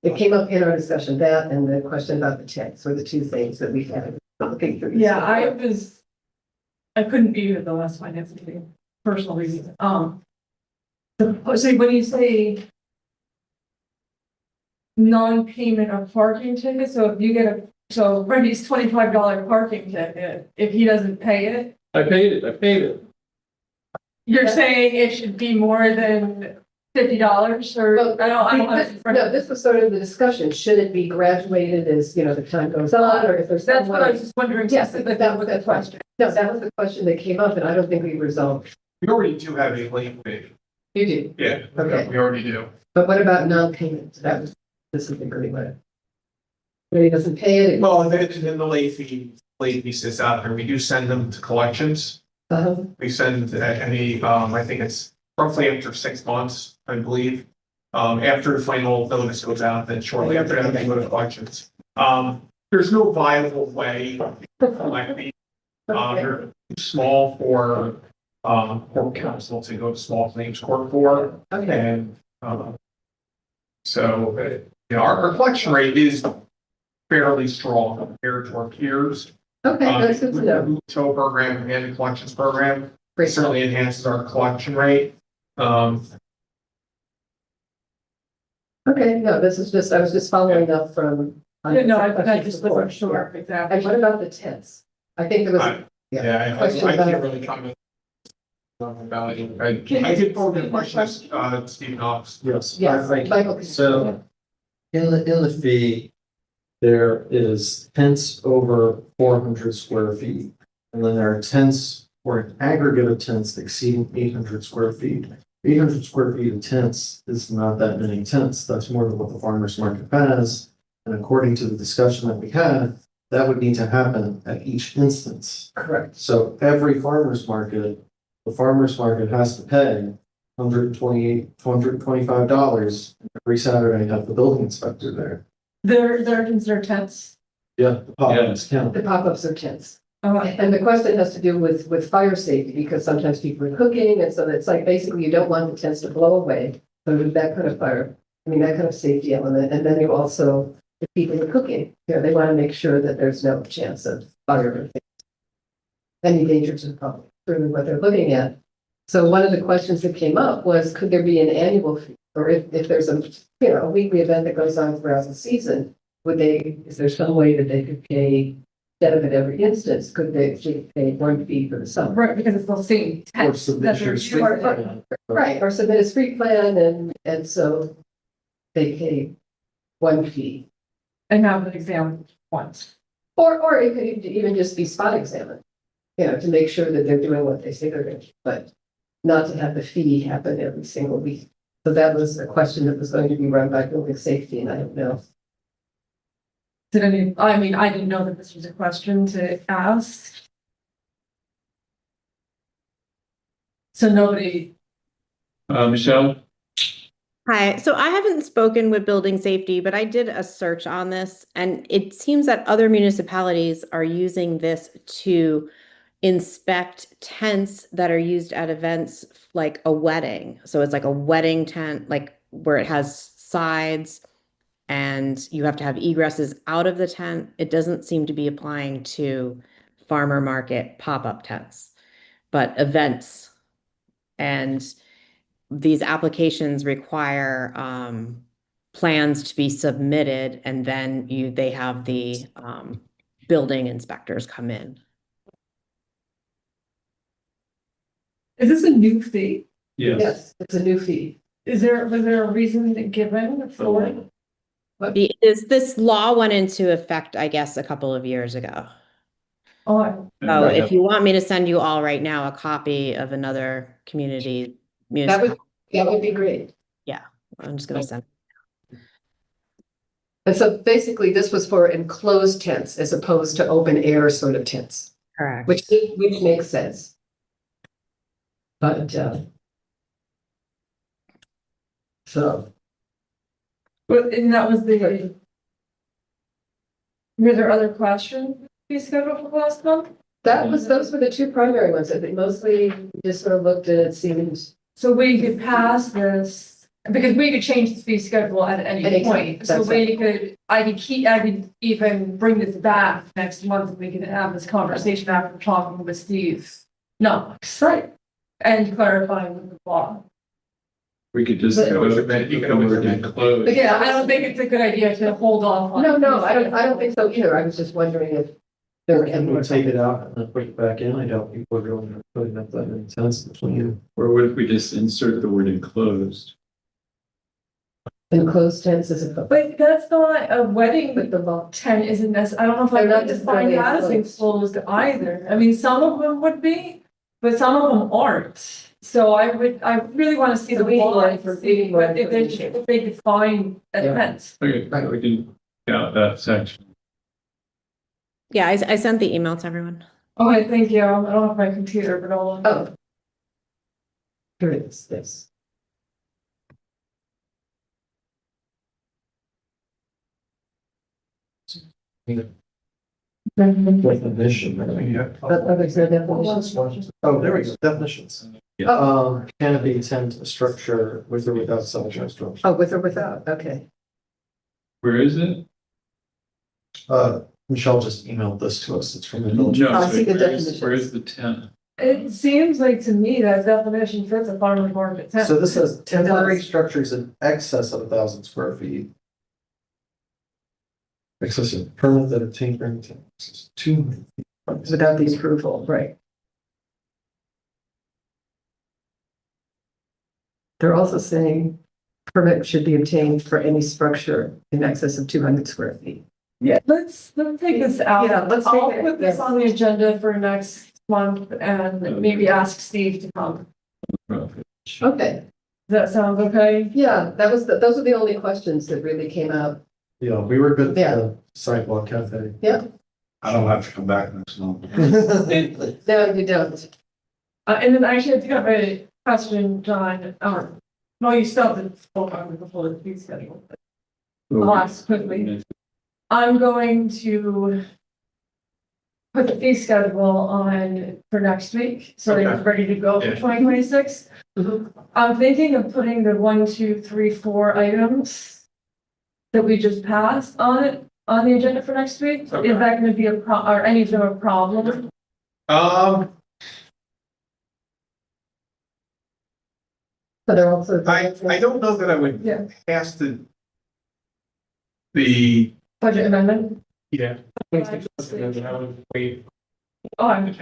It came up in our discussion, that and the question about the checks were the two things that we had looking through. Yeah, I couldn't be here at the last finance meeting, personal reasons. So when you say non-payment of parking tickets, so if you get so Randy's $25 parking ticket, if he doesn't pay it, I paid it. you're saying it should be more than $50 or, Well, I don't. No, this was sort of the discussion. Should it be graduated as, the time goes on, or if there's some That's what I way? was just wondering. Yes, But but that was the question. No, that was the question that came up, and I don't think we resolved. We already do have a late fee. You do, Yeah, Okay. we already do. but what about non-payment? This is the great one. When he doesn't pay it. Well, then the late fee sits out there. We do send them to collections. We send any, I think it's roughly after 6 months, I believe. After the final notice goes out, then shortly after that, they go to collections. There's no viable way to collect these. They're too small for court counsel to go to small claims court for. Okay, And so, our collection rate is fairly strong compared to our peers. okay, that's good to know. The tow program and the collections program, it Great. certainly enhances our collection rate. Okay, no, this is just, I was just following up from. Yeah, no, I just wasn't sure exactly. And what about the tents? I think there was. Yeah, Question I about- can't really comment about it. I did forward the question to Steve Knox. Yes. Yes, I- Michael. So in the fee, there is tents over 400 square feet. And then there are tents or an aggregate of tents exceeding 800 square feet. 800 square feet of tents is not that many tents. That's more than what the farmer's market has. And according to the discussion that we had, that would need to happen at each instance. Correct. So every farmer's market, the farmer's market has to pay $125 every Saturday, have the building inspector there. They're considered tents. Yeah, the pop-ups count. The pop-ups are tents. Oh, And the question has to do with fire safety, because sometimes people are cooking, and so it's like basically you don't want the tents to blow away. So there's that kind of that kind of safety element, and then you also, the people are cooking, they want to make sure that there's no chance of fire or any danger to the public, really what they're looking at. So one of the questions that came up was, could there be an annual fee, or if there's a weekly event that goes on throughout the season, is there some way that they could pay? Instead of at every instance, could they pay one fee for the summer? right, because it's the same Or tents that submit they're your street using. plan. Right, or submit a street plan and so they pay one fee. And have an exam once. Or it could even just be spot examined, to make sure that they're doing what they say they're going to, but not to have the fee happen every single week. So that was a question that was going to be run by building safety, and I don't know. I didn't know that this was a question to ask. So nobody, Michelle? Hi, so I haven't spoken with building safety, but I did a search on this, and it seems that other municipalities are using this to inspect tents that are used at events like a wedding. So it's like a wedding tent, like where it has sides and you have to have egresses out of the tent. It doesn't seem to be applying to farmer market pop-up tents, but events. And these applications require plans to be submitted, and then they have the building inspectors come in. is this a new fee? Yes, it's a new fee. Was there a reason given for it? This law went into effect, I guess, a couple of years ago. Oh, So if you want me to send you all right now a copy of another community That would be great. I'm just gonna send. And so basically this was for enclosed tents as opposed to open air sort of tents, Correct. which makes sense. But, so, and that was were there other questions we scheduled for last month? those were the two primary ones. I think mostly just sort of looked and it seemed. So we could pass this, because we could change the fee schedule at any Anytime, point. So that's I could even bring this back next month and we can have this conversation after talking with Steve. No, right. And clarifying with the law. We could just. But- You can always amend. Close. But yeah, I don't think it's a good idea to hold off on. No, I don't think so either. I was just wondering if there were any Can more. we take it out and then put it back in? I doubt people are really putting that many sense between. Or what if we just insert the word enclosed? And closed tents is a. But that's not a wedding, But the law. tent isn't necessarily, I don't know if I They're not would define necessarily that as enclosed either. I mean, some of them would be, but some of them aren't. So I really want to see So the we need law more and for- see we need more what if they define a Yeah. tent. Okay, Right. we can count that section. Yeah, I sent the email to everyone. Okay, thank you. I don't have my computer, but I'll. Oh. Here it is, yes. Definition. There's no definition. Oh, there we go, definitions. Yeah. Canopy tent structure with or without cellar structure. Oh, with or without, okay. Where is it? Michelle just emailed this to us, it's from the village. No, I see the where is the tent? It seems like to me that definition fits a farmer's market tent. So this says temporary structures in excess of 1,000 square feet. Excessive permit that obtained during 200 feet. Without the approval, right. They're also saying permit should be obtained for any structure in excess of 200 square feet. Yeah, let's take this out. Yeah, let's take I'll it, put this yeah. on the agenda for next month and maybe ask Steve to come. Okay, Does that sound okay? yeah, those are the only questions that really came out. Yeah, we were good Yeah. at the sidewalk cafe. I don't have to come back next month. No, you don't. And then actually I do have a question, John, no, you still have to spoke on before the fee schedule. I'll ask quickly. I'm going to put the fee schedule on for next week, so that it's ready to go for Yeah. 2026. I'm thinking of putting the 1, 2, 3, 4 items that we just passed on the agenda for next week. Okay. Is that gonna be or any of them a problem? But they're also. I don't know that I would Yeah. pass the. Budget amendment? Yeah. Oh, I'm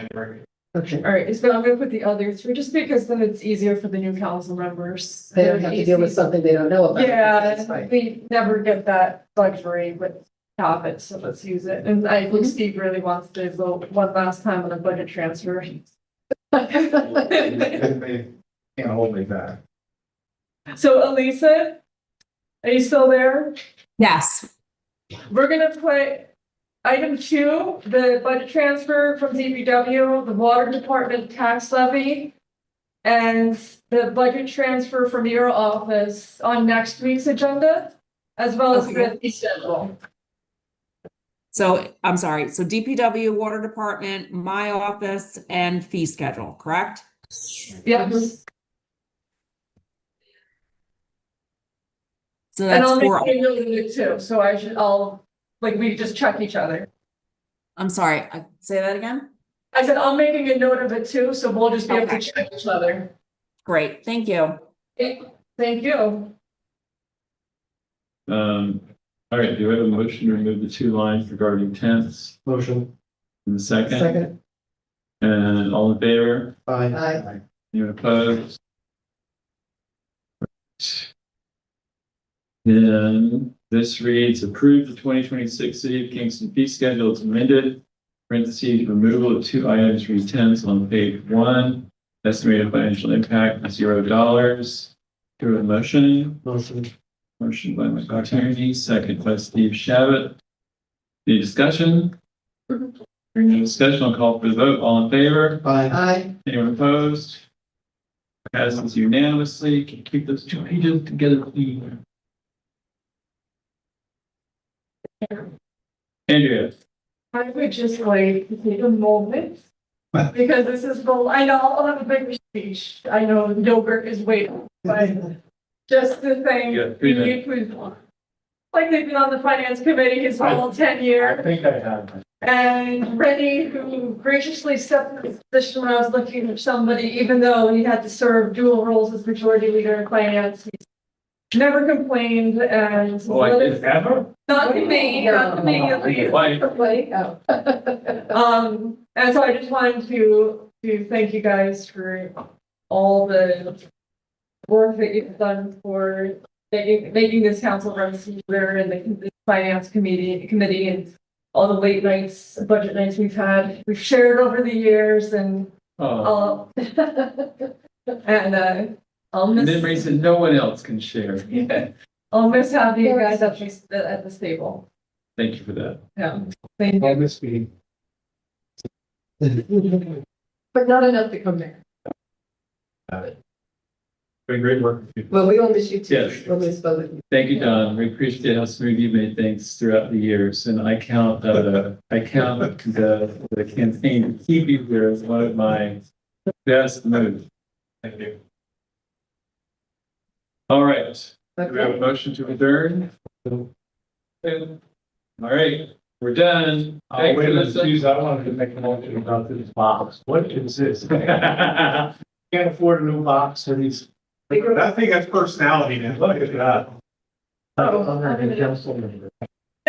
Okay, all right, so I'm gonna put the other 3, just because then it's easier for the new council members. they don't have to deal with something they don't know about. That's Yeah, right. we never get that luxury with topics, so let's use it. And I think Steve really wants to vote one last time on a budget transfer. They can't hold me back. So Elisa, are you still there? Yes. We're gonna put item 2, the budget transfer from DPW, the water department tax levy, and the budget transfer from your office on next week's agenda, as well as the fee schedule. So I'm sorry. So DPW, water department, my office and fee schedule, correct? Yes. So And that's I'll make for, a note of it too, so we just check each other. I'm sorry, say that again? I said, I'm making a note of it too, so we'll just be able to Okay. check each other. Great, thank you. Thank you. All right, do we have a motion to remove the 2 lines regarding tents Motion. in the second? Second, And all in favor? Aye. aye. Anyone opposed? Then this reads, approve the 2026 City of Kingston fee schedule as amended. Parentheses, removal of 2 items from tents on page 1. Estimated financial impact of $0. Do we have a motion? Motion. Motion by Michael Tierney, second by Steve Shabbat. Any discussion? No discussion, I'll call for the vote. All in favor? Aye. Aye. Anyone opposed? Passes unanimously. Can you keep those 2 pages together, please? Andrea, I would just like to take a moment Because this is the, I know I'll have a big speech. I know Gilbert is waiting, but just to thank Yeah, 3 minutes. you, who's like they've been on the finance committee his whole tenure. think I have. And Rennie, who graciously stepped in this position when I was looking for somebody, even though he had to serve dual roles as majority leader in finance. He's never complained and. Oh, I did ever? Not to me, not to me at least. Why? And so I just wanted to thank you guys for all the work that you've done for making this council run smoother and the finance committee and all the late nights, budget nights we've shared over the years and, Oh, and, I'll miss. memories that no one else can share. Yeah. I'll miss having you guys at the stable. Thank you for that. Yeah, thank you. miss me. But not enough to come back. Been great work with you. Well, we will miss you too. Yes. We'll miss both of you. Thank you, Don. We appreciate how smooth you made things throughout the years, and I count the campaign to keep you here as one of my best moves. Thank you. All right, do we have a motion to adjourn? All right, we're done. Wait a minute, Melissa. Suze, I wanted to make a motion about this box. What is this? Can't afford a new box for these. I think that's personality now. Look at that. Oh, Other than council member.